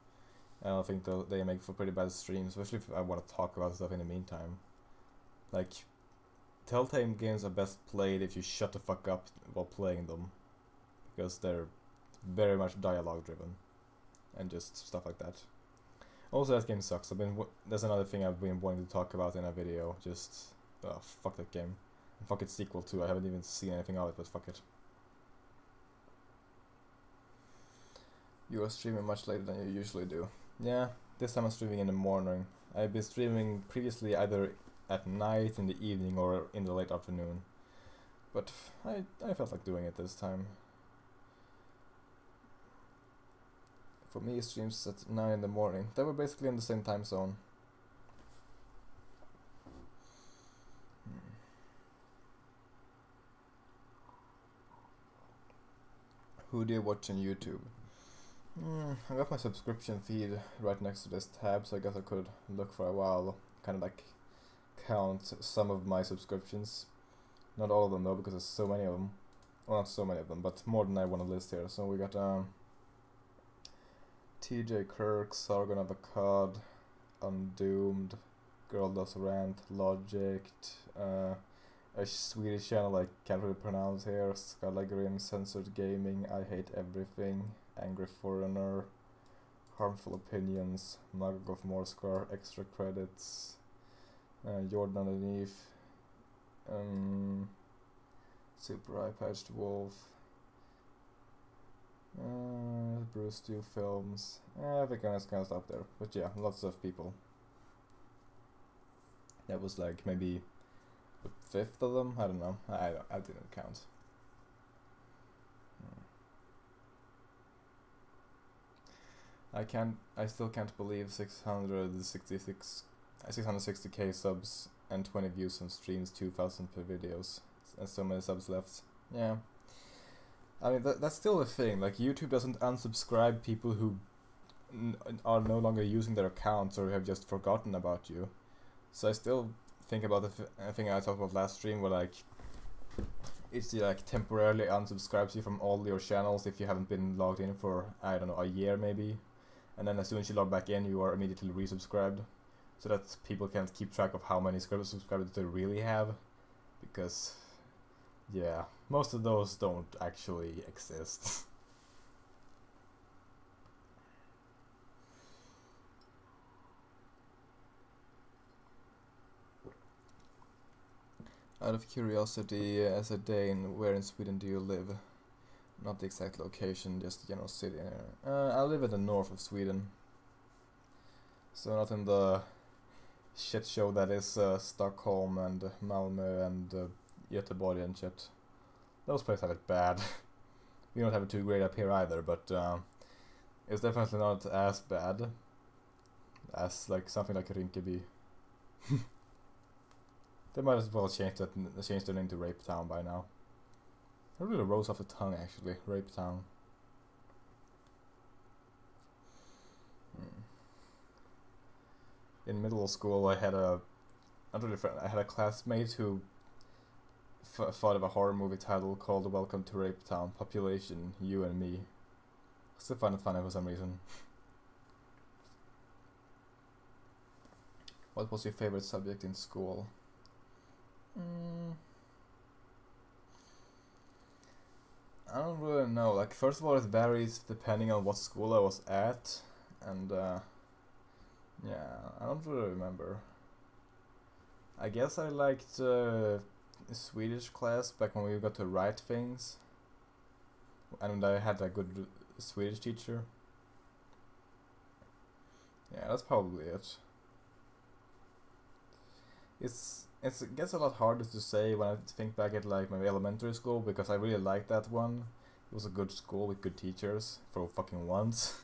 And I think they make for pretty bad streams, especially if I want to talk about stuff in the meantime. Like, Telltale games are best played if you shut the fuck up while playing them, because they're very much dialogue driven and just stuff like that. Also, that game sucks. That's another thing I've been wanting to talk about in a video. Just fuck that game. And fuck its sequel too. I haven't even seen anything of it, but fuck it. You are streaming much later than you usually do. Yeah, this time I'm streaming in the morning. I've been streaming previously either at night, in the evening, or in the late afternoon. But I felt like doing it this time. For me, streams at 9 in the morning. They were basically in the same time zone. Who do you watch on YouTube? I got my subscription feed right next to this tab, so I guess I could look for a while, kind of like count some of my subscriptions. Not all of them though, because there's so many of them. Well, not so many of them, but more than I want to list here. So we got TJ Kirk, Sargon of Akkad, Undoomed, Girl Does Rant, Logic, a Swedish channel I can't really pronounce here, Skallagrim, Censored Gaming, I Hate Everything, Angry Foreigner, Harmful Opinions, Mug of Morscar, Extra Credits, Jordan Underneath, Super Eye-Patched Wolf, Bruce Stew Films. I think I'm just gonna stop there. But yeah, lots of people. That was like maybe a fifth of them. I don't know. I didn't count. I still can't believe 660k subs and 20 views on streams, 2,000 per videos, and so many subs left. Yeah. I mean, that's still a thing. Like, YouTube doesn't unsubscribe people who are no longer using their accounts or have just forgotten about you. So I still think about the thing I talked about last stream, where like it's like temporarily unsubscribes you from all your channels if you haven't been logged in for, I don't know, a year maybe, and then as soon as you log back in, you are immediately resubscribed, so that people can't keep track of how many subscribers they really have, because yeah, most of those don't actually exist. Out of curiosity, as a Dane, where in Sweden do you live? Not the exact location, just the general city. I live in the north of Sweden, so not in the shit show that is Stockholm and Malmö and Göteborg and shit. Those places have it bad. We don't have it too great up here either, but it's definitely not as bad as like something like Rinkeby. They might as well change their name to Rape Town by now. It really rolls off the tongue, actually. Rape Town. In middle school, I had a classmate who thought of a horror movie title called "Welcome to Rape Town." Population: you and me. I still find it funny for some reason. What was your favorite subject in school? I don't really know. Like, first of all, it varies depending on what school I was at, and yeah, I don't really remember. I guess I liked Swedish class back when we got to write things, and I had a good Swedish teacher. Yeah, that's probably it. It gets a lot harder to say when I think back at like my elementary school, because I really liked that one. It was a good school with good teachers for fucking once.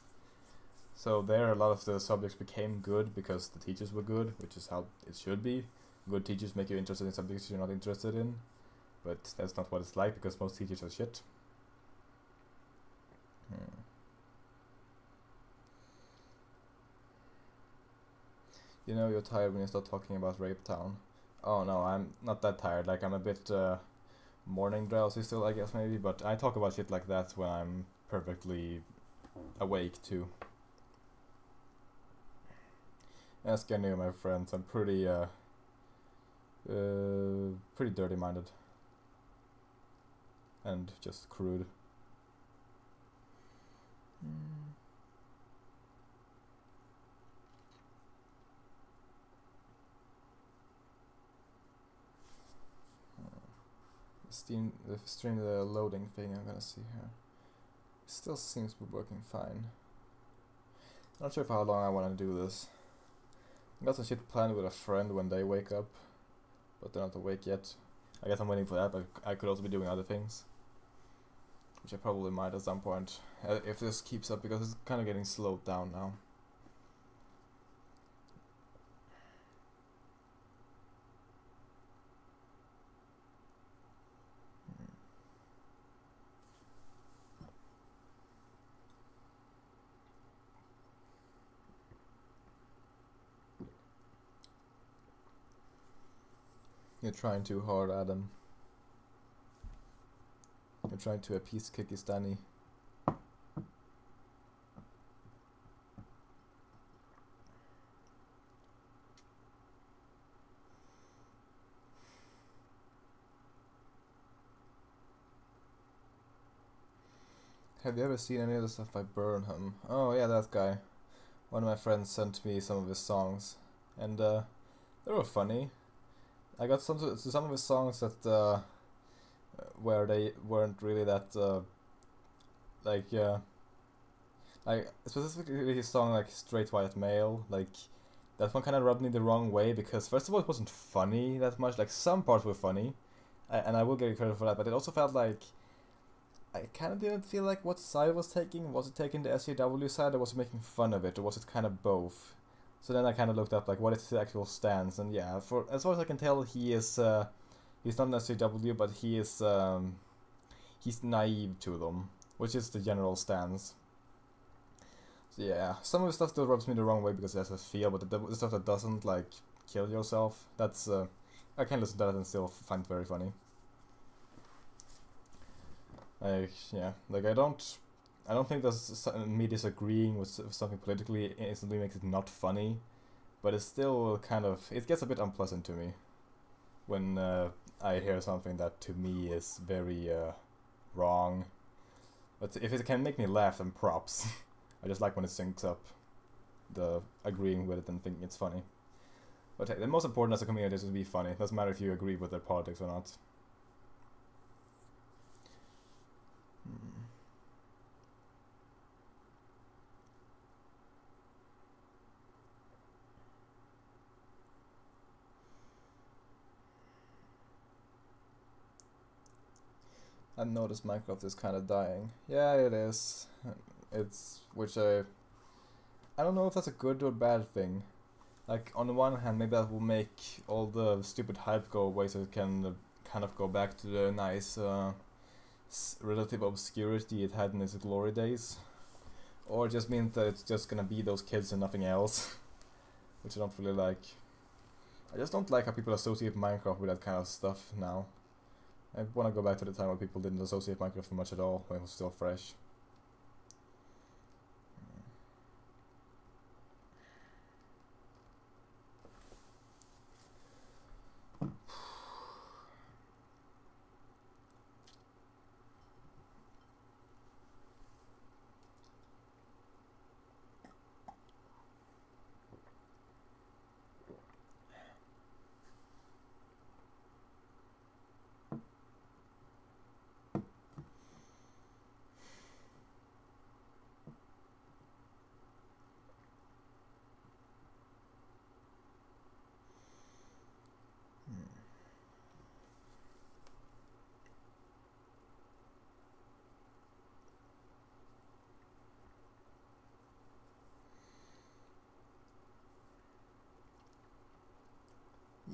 So there, a lot of the subjects became good because the teachers were good, which is how it should be. Good teachers make you interested in subjects you're not interested in, but that's not what it's like because most teachers are shit. You know you're tired when you start talking about Rape Town. Oh no, I'm not that tired. Like, I'm a bit morning drowsy still, I guess, maybe, but I talk about shit like that when I'm perfectly awake too. Ask any of my friends. I'm pretty dirty-minded and just crude. The loading thing I'm gonna see here. Still seems to be working fine. Not sure for how long I want to do this. I got some shit planned with a friend when they wake up, but they're not awake yet. I guess I'm waiting for that, but I could also be doing other things, which I probably might at some point, if this keeps up, because it's kind of getting slowed down now. You're trying too hard, Adam. You're trying to appease Kikistani. Have you ever seen any of the stuff by Burnham? Oh yeah, that guy. One of my friends sent me some of his songs, and they were funny. I got some of his songs that where they weren't really that like specifically his song like Straight White Male, like that one kind of rubbed me the wrong way, because first of all it wasn't funny that much. Like, some parts were funny, and I will give you credit for that, but it also felt like I kind of didn't feel like what side it was taking. Was it taking the SJW side, or was it making fun of it, or was it kind of both? So then I kind of looked up like what is his actual stance, and yeah, for as far as I can tell, he's not necessarily W, but he's naive to them, which is the general stance. So yeah, some of the stuff still rubs me the wrong way because it has a feel, but the stuff that doesn't, like kill yourself, that's I can listen to that and still find it very funny. Like yeah, like I don't think that me disagreeing with something politically instantly makes it not funny, but it's still kind of, it gets a bit unpleasant to me when I hear something that to me is very wrong. But if it can make me laugh, then props. I just like when it syncs up, the agreeing with it and thinking it's funny. But hey, the most important as a community is to be funny. It doesn't matter if you agree with their politics or not. I noticed Minecraft is kind of dying. Yeah, it is. Which I don't know if that's a good or bad thing. Like, on the one hand, maybe that will make all the stupid hype go away so it can kind of go back to the nice relative obscurity it had in its glory days. Or it just means that it's just gonna be those kids and nothing else. Which I don't really like. I just don't like how people associate Minecraft with that kind of stuff now. I want to go back to the time where people didn't associate Minecraft much at all, when it was still fresh.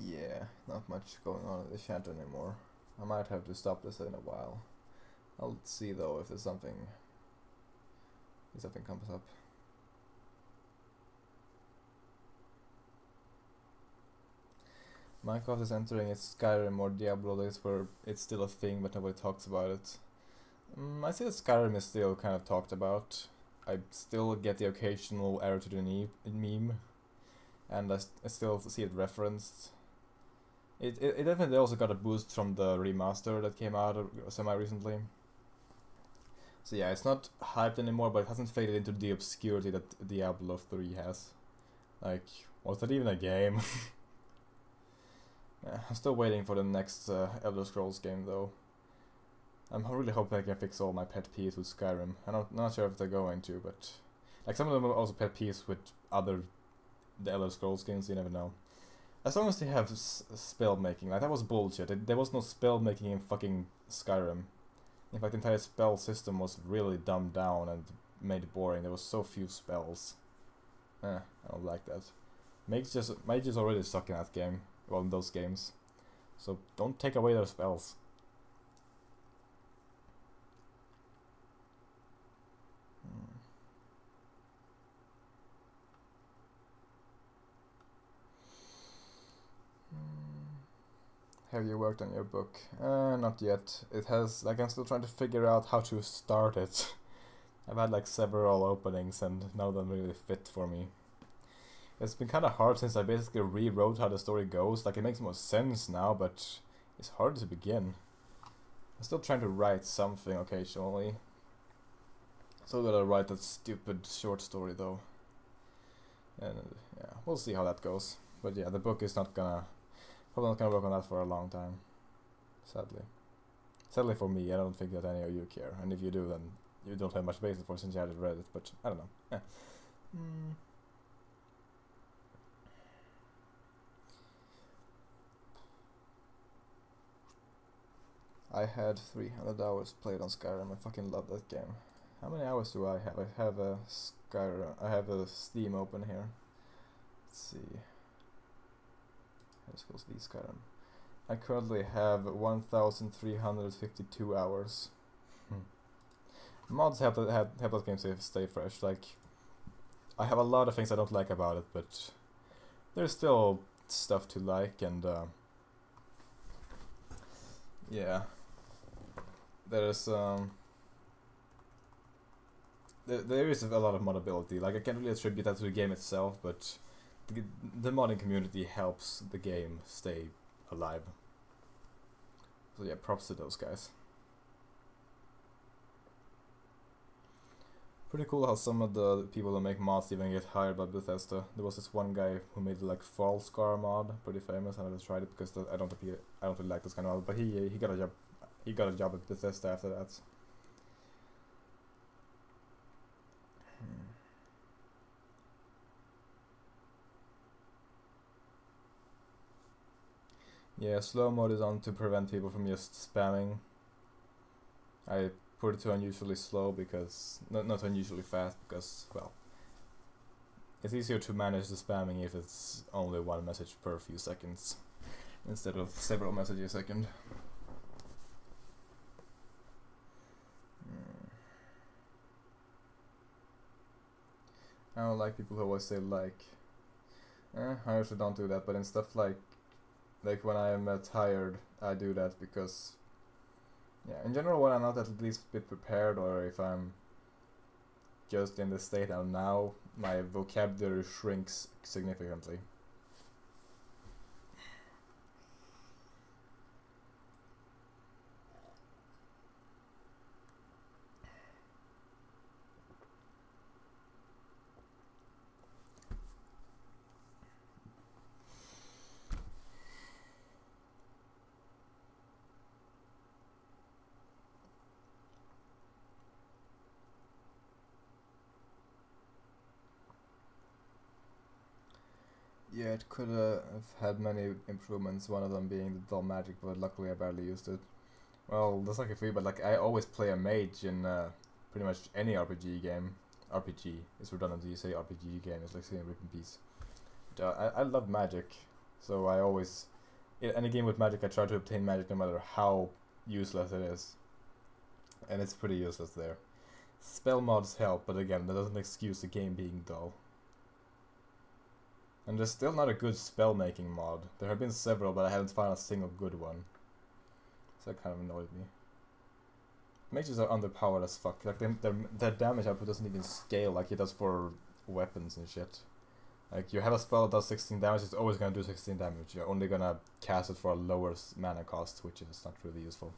Yeah, not much going on in the chat anymore. I might have to stop this in a while. I'll see though if something comes up. Minecraft is entering its Skyrim or Diablo days where it's still a thing but nobody talks about it. I see that Skyrim is still kind of talked about. I still get the occasional error to the meme, and I still see it referenced. It definitely also got a boost from the remaster that came out semi-recently. So yeah, it's not hyped anymore, but it hasn't faded into the obscurity that Diablo 3 has. Like, was that even a game? Yeah, I'm still waiting for the next Elder Scrolls game though. I'm really hoping I can fix all my pet peeves with Skyrim. I'm not sure if they're going to, but like some of them are also pet peeves with the Elder Scrolls games, you never know. As long as they have spell making, like that was bullshit. There was no spell making in fucking Skyrim. In fact, the entire spell system was really dumbed down and made boring. There was so few spells. I don't like that. Mages already suck in that game. Well, in those games. So don't take away their spells. Have you worked on your book? Not yet. It has, like, I'm still trying to figure out how to start it. I've had like several openings and none of them really fit for me. It's been kind of hard since I basically rewrote how the story goes. Like, it makes more sense now, but it's hard to begin. I'm still trying to write something occasionally. Still gotta write that stupid short story though. And yeah, we'll see how that goes. But yeah, the book is probably not gonna work on that for a long time. Sadly. Sadly for me, I don't think that any of you care. And if you do, then you don't have much basis for it since you haven't read it, but I don't know. Yeah. I had 300 hours played on Skyrim. I fucking love that game. How many hours do I have? I have a Steam open here. Let's see. Let's close these column. I currently have 1,352 hours. Mods help that game stay fresh. Like, I have a lot of things I don't like about it, but there's still stuff to like, and yeah, there's there is a lot of modability. Like, I can't really attribute that to the game itself, but the modding community helps the game stay alive. So yeah, props to those guys. Pretty cool how some of the people who make mods even get hired by Bethesda. There was this one guy who made like Fall Scar mod, pretty famous. I never tried it because I don't really like this kind of mod. But he got a job. He got a job at Bethesda after that. Yeah, slow mode is on to prevent people from just spamming. I put it to unusually slow because not unusually fast because, well, it's easier to manage the spamming if it's only one message per few seconds instead of several messages a second. I don't like people who always say like. I usually don't do that, but in stuff like when I am tired, I do that because, yeah, in general, when I'm not at least a bit prepared, or if I'm just in the state I'm now, my vocabulary shrinks significantly. Yeah, it could have had many improvements, one of them being the dull magic, but luckily I barely used it. Well, that's like a free, but like I always play a mage in pretty much any RPG game. RPG is redundant, you say RPG game, it's like saying rip in peace. But, I love magic, so I always, in any game with magic, I try to obtain magic no matter how useless it is. And it's pretty useless there. Spell mods help, but again, that doesn't excuse the game being dull. And there's still not a good spell making mod. There have been several, but I haven't found a single good one. So that kind of annoyed me. Mages are underpowered as fuck. Like their damage output doesn't even scale like it does for weapons and shit. Like, you have a spell that does 16 damage, it's always gonna do 16 damage. You're only gonna cast it for a lower mana cost, which is not really useful.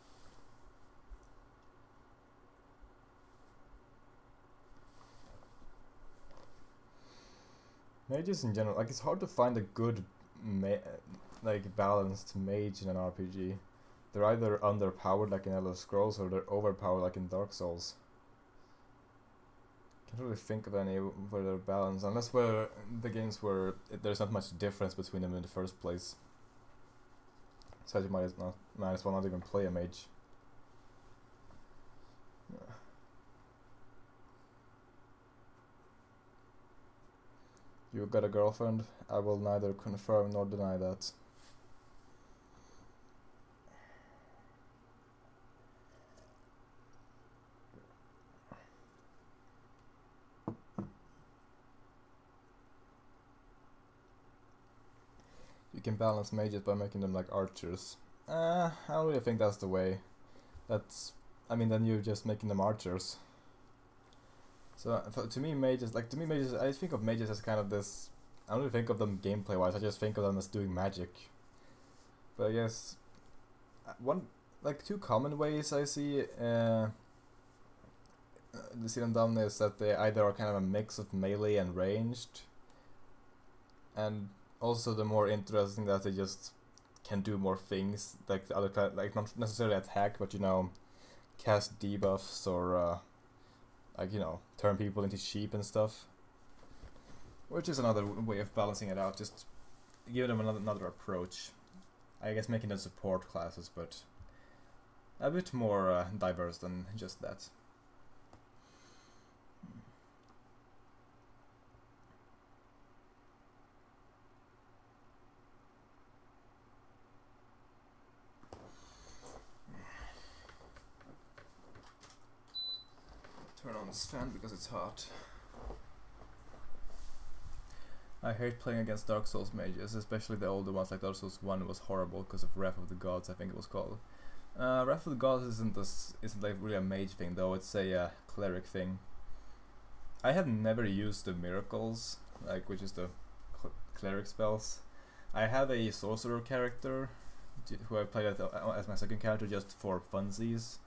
Mages in general, like, it's hard to find a good balanced mage in an RPG. They're either underpowered like in Elder Scrolls, or they're overpowered like in Dark Souls. Can't really think of any where they're balanced, unless where the games where there's not much difference between them in the first place. So you might as well not even play a mage. You got a girlfriend? I will neither confirm nor deny that. You can balance mages by making them like archers. I don't really think that's the way. I mean, then you're just making them archers. So to me, mages, I think of mages as kind of this. I don't really think of them gameplay wise. I just think of them as doing magic. But I guess two common ways I see them done is that they either are kind of a mix of melee and ranged, and also the more interesting that they just can do more things, like the other like not necessarily attack, but cast debuffs or turn people into sheep and stuff, which is another way of balancing it out. Just give them another approach. I guess making them support classes, but a bit more diverse than just that. this fan because it's hot. I hate playing against Dark Souls mages, especially the older ones. Like Dark Souls 1 was horrible because of Wrath of the Gods, I think it was called. Wrath of the Gods isn't like really a mage thing though, it's a cleric thing. I have never used the miracles, like which is the cleric spells. I have a sorcerer character who I played as my second character just for funsies.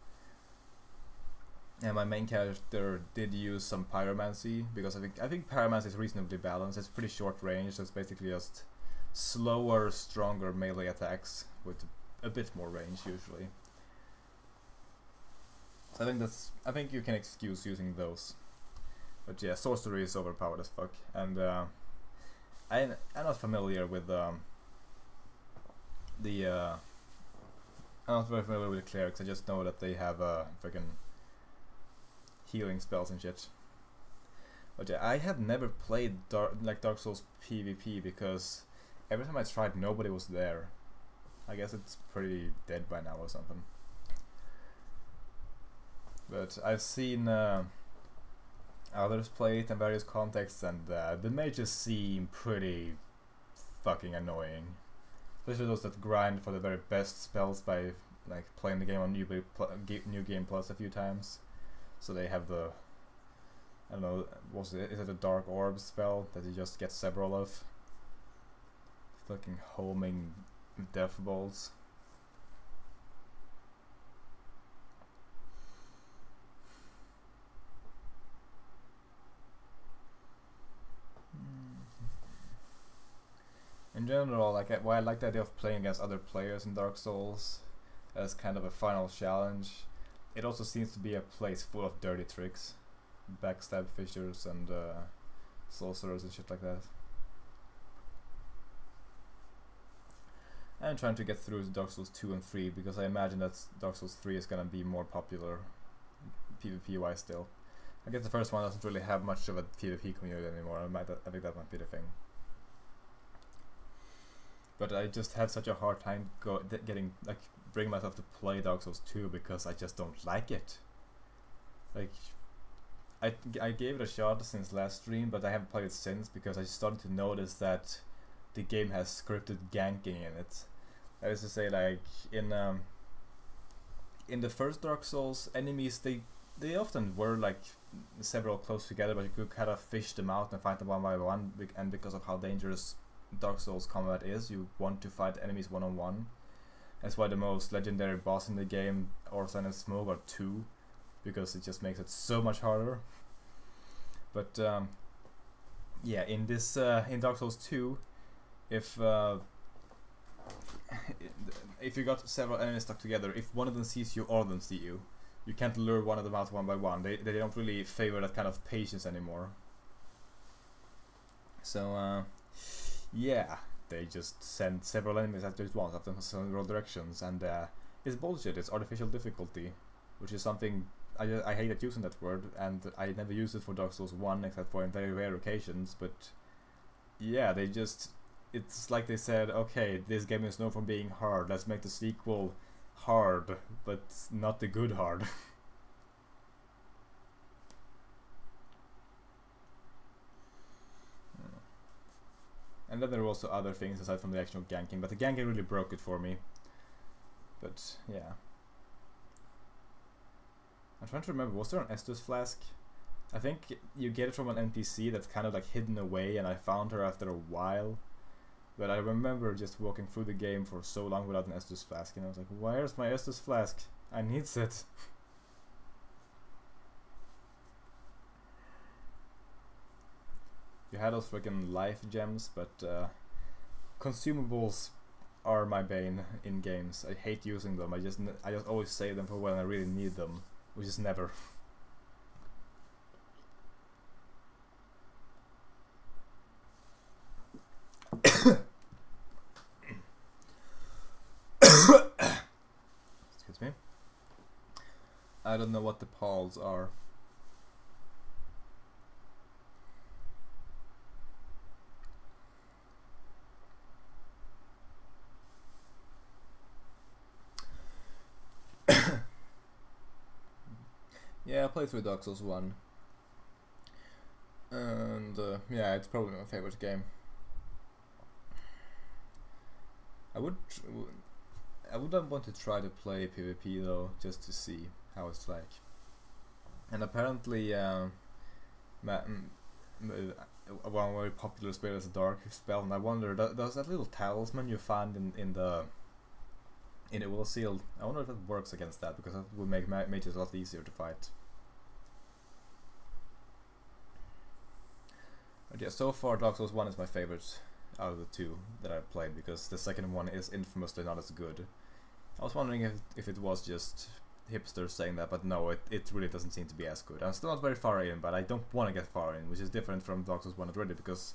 And my main character did use some pyromancy because I think pyromancy is reasonably balanced. It's pretty short range, so it's basically just slower, stronger melee attacks with a bit more range usually. So I think you can excuse using those. But yeah, sorcery is overpowered as fuck, and I'm not familiar with I'm not very familiar with the clerics. I just know that they have freaking healing spells and shit. But yeah, I have never played Dark Souls PvP because every time I tried, nobody was there. I guess it's pretty dead by now or something. But I've seen others play it in various contexts, and the mages seem pretty fucking annoying. Especially those that grind for the very best spells by like playing the game on New Game Plus a few times. So they have the, I don't know, is it a Dark Orb spell that you just get several of? Fucking homing death balls. In general, I like the idea of playing against other players in Dark Souls as kind of a final challenge. It also seems to be a place full of dirty tricks, backstab fishers and sorcerers and shit like that. I'm trying to get through Dark Souls 2 and 3 because I imagine that Dark Souls 3 is gonna be more popular PvP wise still. I guess the first one doesn't really have much of a PvP community anymore. I think that might be the thing. But I just had such a hard time bring myself to play Dark Souls 2 because I just don't like it. Like, I gave it a shot since last stream, but I haven't played it since because I started to notice that the game has scripted ganking in it. That is to say, like in the first Dark Souls, enemies they often were like several close together, but you could kind of fish them out and fight them one by one, and because of how dangerous Dark Souls combat is, you want to fight enemies one-on-one. That's why the most legendary boss in the game, Orson and Smoke, are 2, because it just makes it so much harder. But yeah, in this in Dark Souls 2, if you got several enemies stuck together, if one of them sees you, all of them see you. You can't lure one of them out one by one. They don't really favor that kind of patience anymore. So yeah, they just send several enemies at once after several directions, and it's bullshit. It's artificial difficulty, which is something I hate using that word, and I never used it for Dark Souls 1 except for in very rare occasions. But yeah, it's like they said, okay, this game is known for being hard, let's make the sequel hard, but not the good hard. And then there were also other things aside from the actual ganking, but the ganking really broke it for me. But yeah. I'm trying to remember, was there an Estus flask? I think you get it from an NPC that's kind of like hidden away, and I found her after a while. But I remember just walking through the game for so long without an Estus flask, and I was like, where's my Estus flask? I need it. You had those freaking life gems, but consumables are my bane in games. I hate using them. I just always save them for when I really need them, which is never. Excuse me. I don't know what the pawls are. Yeah, I played through Dark Souls 1. And yeah, it's probably my favorite game. I would want to try to play PvP though, just to see how it's like. And apparently, one very popular spell is a dark spell, and I wonder, does that little talisman you find in the Will Seal, I wonder if it works against that, because that would make mages a lot easier to fight. But yeah, so far Dark Souls 1 is my favorite out of the two that I've played, because the second one is infamously not as good. I was wondering if it was just hipsters saying that, but no, it really doesn't seem to be as good. I'm still not very far in, but I don't want to get far in, which is different from Dark Souls 1 already, because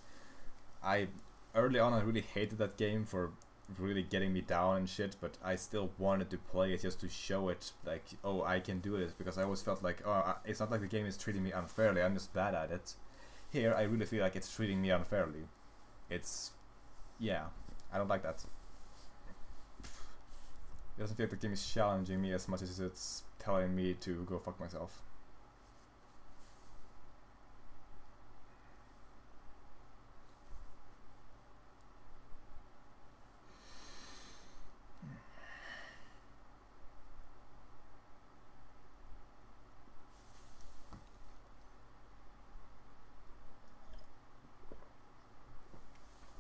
early on I really hated that game for really getting me down and shit, but I still wanted to play it just to show it, like, oh, I can do this, because I always felt like, oh, it's not like the game is treating me unfairly, I'm just bad at it. Here, I really feel like it's treating me unfairly. Yeah, I don't like that. It doesn't feel like the game is challenging me as much as it's telling me to go fuck myself.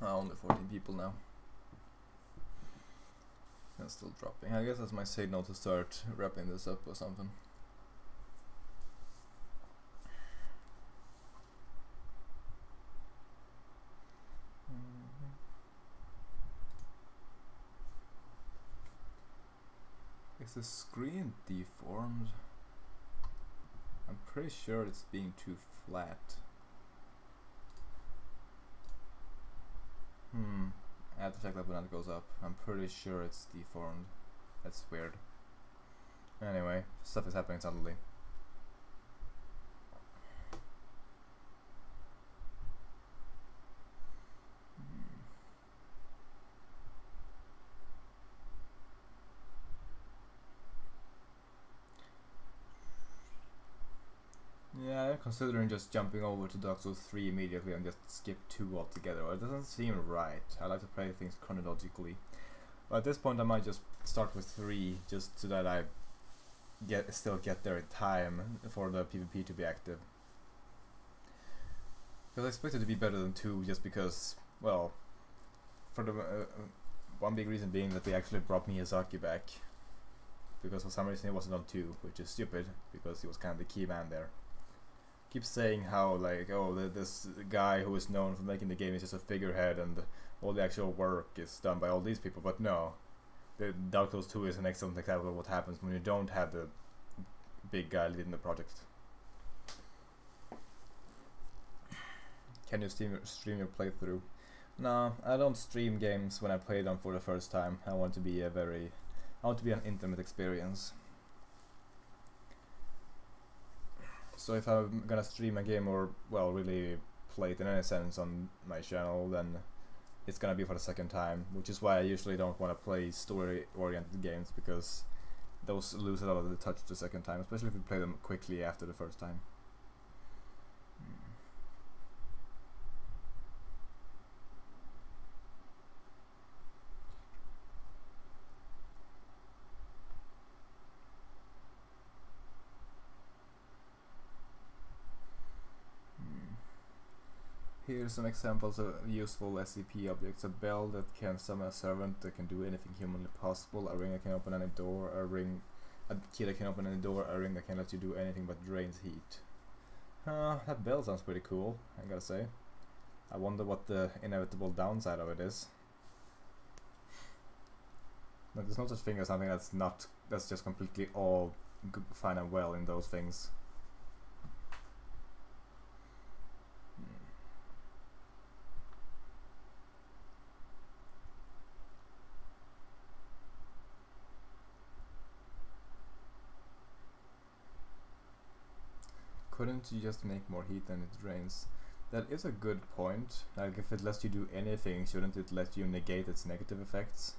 Only 14 people now. And still dropping. I guess that's my signal to start wrapping this up or something. Is the screen deformed? I'm pretty sure it's being too flat. I have to check that when it goes up. I'm pretty sure it's deformed. That's weird. Anyway, stuff is happening suddenly. Yeah, I'm considering just jumping over to Dark Souls 3 immediately and just skip 2 altogether. It doesn't seem right. I like to play things chronologically. But at this point I might just start with 3, just so that I still get there in time for the PvP to be active. Because I expect it to be better than 2, just because, well, for the one big reason being that they actually brought Miyazaki back. Because for some reason he wasn't on 2, which is stupid, because he was kind of the key man there. Keeps saying how, like, oh, this guy who is known for making the game is just a figurehead and all the actual work is done by all these people, but no. The Dark Souls 2 is an excellent example of what happens when you don't have the big guy leading the project. Can you stream your playthrough? No, I don't stream games when I play them for the first time. I want to be an intimate experience. So if I'm gonna stream a game or, well, really play it in any sense on my channel, then it's gonna be for the second time, which is why I usually don't want to play story-oriented games, because those lose a lot of the touch the second time, especially if you play them quickly after the first time. Here's some examples of useful SCP objects. A bell that can summon a servant that can do anything humanly possible, a ring that can open any door, a key that can open any door, a ring that can let you do anything but drains heat. That bell sounds pretty cool, I gotta say. I wonder what the inevitable downside of it is. Like, there's no such thing as something that's just completely all fine and well in those things. Couldn't you just make more heat than it drains? That is a good point. Like, if it lets you do anything, shouldn't it let you negate its negative effects?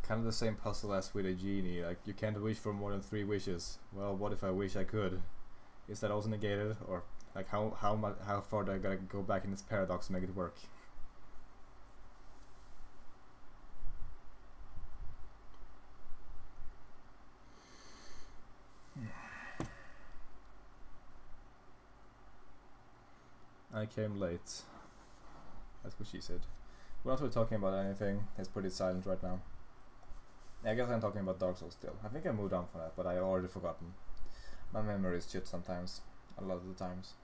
Kind of the same puzzle as with a genie. Like, you can't wish for more than 3 wishes. Well, what if I wish I could? Is that also negated, or like how far do I gotta go back in this paradox to make it work? I came late. That's what she said. We're not really talking about anything. It's pretty silent right now. I guess I'm talking about Dark Souls still. I think I moved on from that, but I've already forgotten. My memory is shit sometimes. A lot of the times.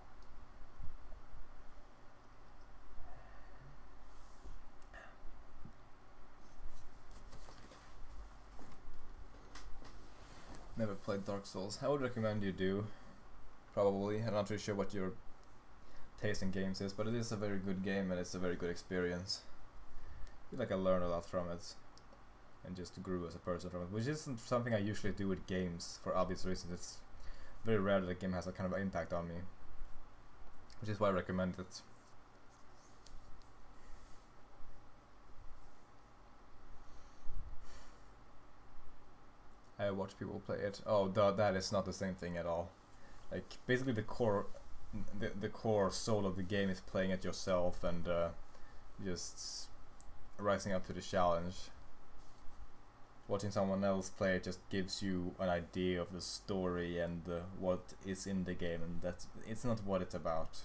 Never played Dark Souls. I would recommend you do. Probably. I'm not really sure what your taste in games is, but it is a very good game and it's a very good experience. I feel like I learned a lot from it and just grew as a person from it, which isn't something I usually do with games for obvious reasons. It's very rare that a game has a kind of impact on me, which is why I recommend it. I watch people play it. Oh, that is not the same thing at all. Like basically the core soul of the game is playing it yourself and just rising up to the challenge. Watching someone else play it just gives you an idea of the story and what is in the game, and it's not what it's about.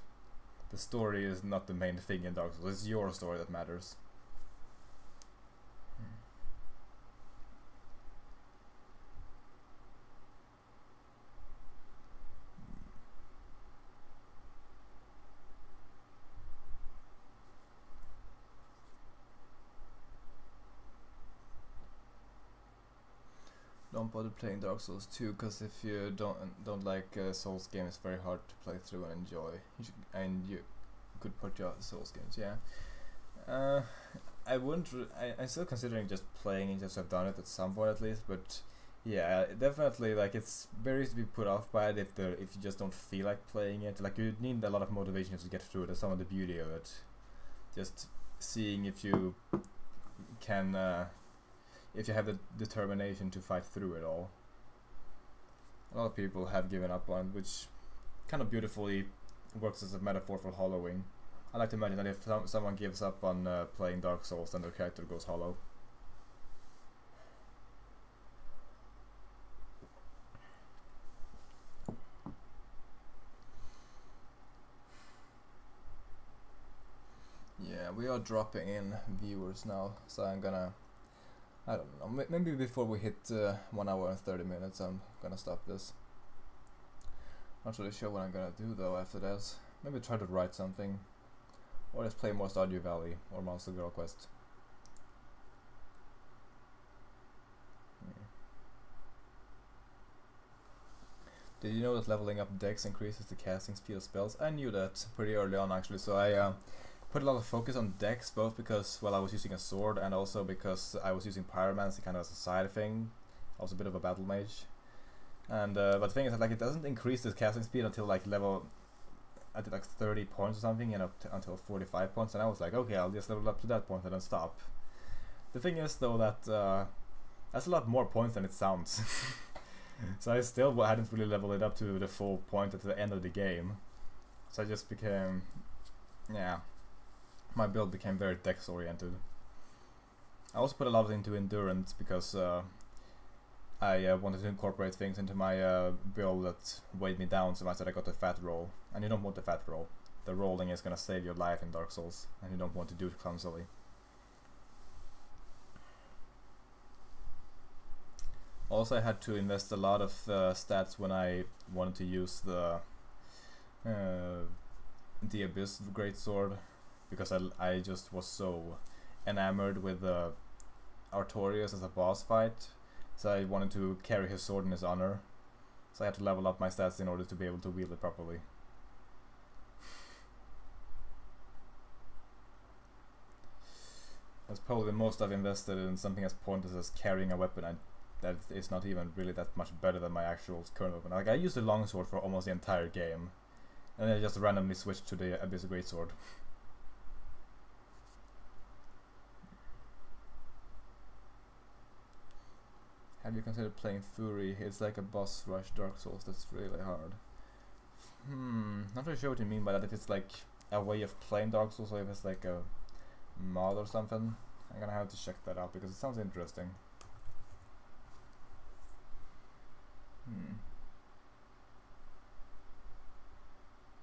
The story is not the main thing in Dark Souls. It's your story that matters. Don't bother playing Dark Souls 2, because if you don't like Souls games, it's very hard to play through and enjoy. You could put your Souls games, yeah. I wouldn't. I'm still considering just playing it, just have done it at some point at least. But yeah, definitely, like it's very easy to be put off by it if you just don't feel like playing it. Like you need a lot of motivation to get through it. That's some of the beauty of it. Just seeing if you can. If you have the determination to fight through it all. A lot of people have given up on it, which kind of beautifully works as a metaphor for hollowing. I like to imagine that if someone gives up on playing Dark Souls, then their character goes hollow. Yeah, we are dropping in viewers now, so I'm gonna... I don't know, maybe before we hit 1 hour and 30 minutes I'm gonna stop this. Not really sure what I'm gonna do though after that. Maybe try to write something. Or just play more Stardew Valley or Monster Girl Quest. Did you know that leveling up Dex increases the casting speed of spells? I knew that pretty early on actually, so I put a lot of focus on Dex, both because, well, I was using a sword and also because I was using Pyromancy kind of as a side thing. I was a bit of a battle mage. And but the thing is that like it doesn't increase the casting speed until like level, I did like 30 points or something, and until 45 points, and I was like, okay, I'll just level up to that point and then stop. The thing is though that that's a lot more points than it sounds. So I still hadn't really leveled it up to the full point at the end of the game. So I just became, yeah, my build became very dex oriented. I also put a lot into endurance because I wanted to incorporate things into my build that weighed me down so much that I got a fat roll. And you don't want the fat roll. The rolling is gonna save your life in Dark Souls, and you don't want to do it clumsily. Also, I had to invest a lot of stats when I wanted to use the Abyss Greatsword, because I just was so enamored with Artorias as a boss fight, so I wanted to carry his sword in his honor. So I had to level up my stats in order to be able to wield it properly. That's probably the most I've invested in something as pointless as carrying a weapon that is not even really that much better than my actual current weapon. Like I used the longsword for almost the entire game, and then I just randomly switched to the Abyss Greatsword. Have you considered playing Fury? It's like a boss rush Dark Souls that's really hard. Not really sure what you mean by that. If it's like a way of playing Dark Souls, or if it's like a mod or something. I'm gonna have to check that out because it sounds interesting.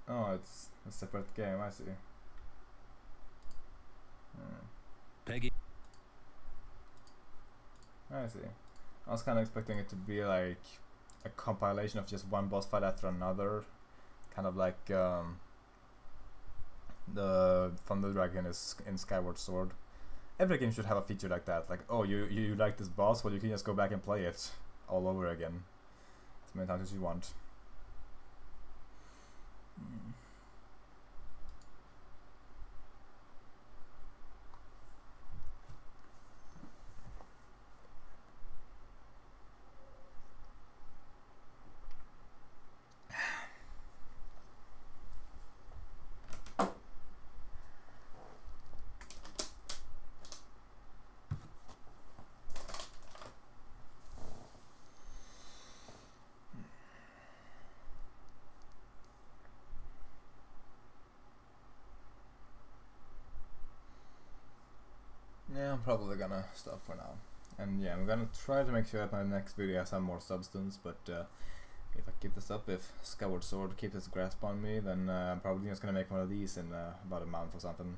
Oh, it's a separate game, I see. Peggy. I see. I was kind of expecting it to be like a compilation of just one boss fight after another. Kind of like the Thunder Dragon is in Skyward Sword. Every game should have a feature like that. Like, oh, you like this boss? Well, you can just go back and play it all over again. As many times as you want. Yeah, I'm probably gonna stop for now. And yeah, I'm gonna try to make sure that my next video has some more substance, but if I keep this up, if Skyward Sword keeps its grasp on me, then I'm probably just gonna make one of these in about a month or something.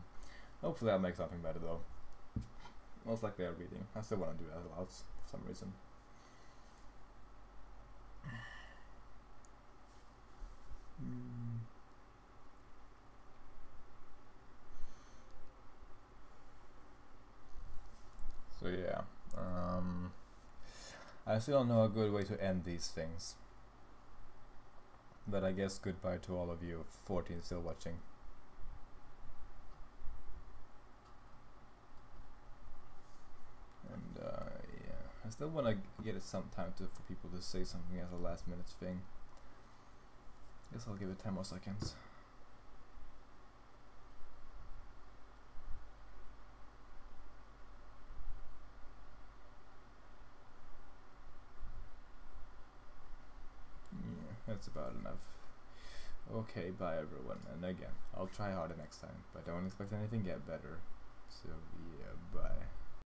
Hopefully I'll make something better though. Most likely I'm reading. I still wanna do that a lot for some reason. So yeah, I still don't know a good way to end these things. But I guess goodbye to all of you 14 still watching. And yeah, I still want to get it some time for people to say something as a last minute thing. Guess I'll give it 10 more seconds. That's about enough. Okay, bye everyone, and again, I'll try harder next time, but don't expect anything get better. So yeah, bye.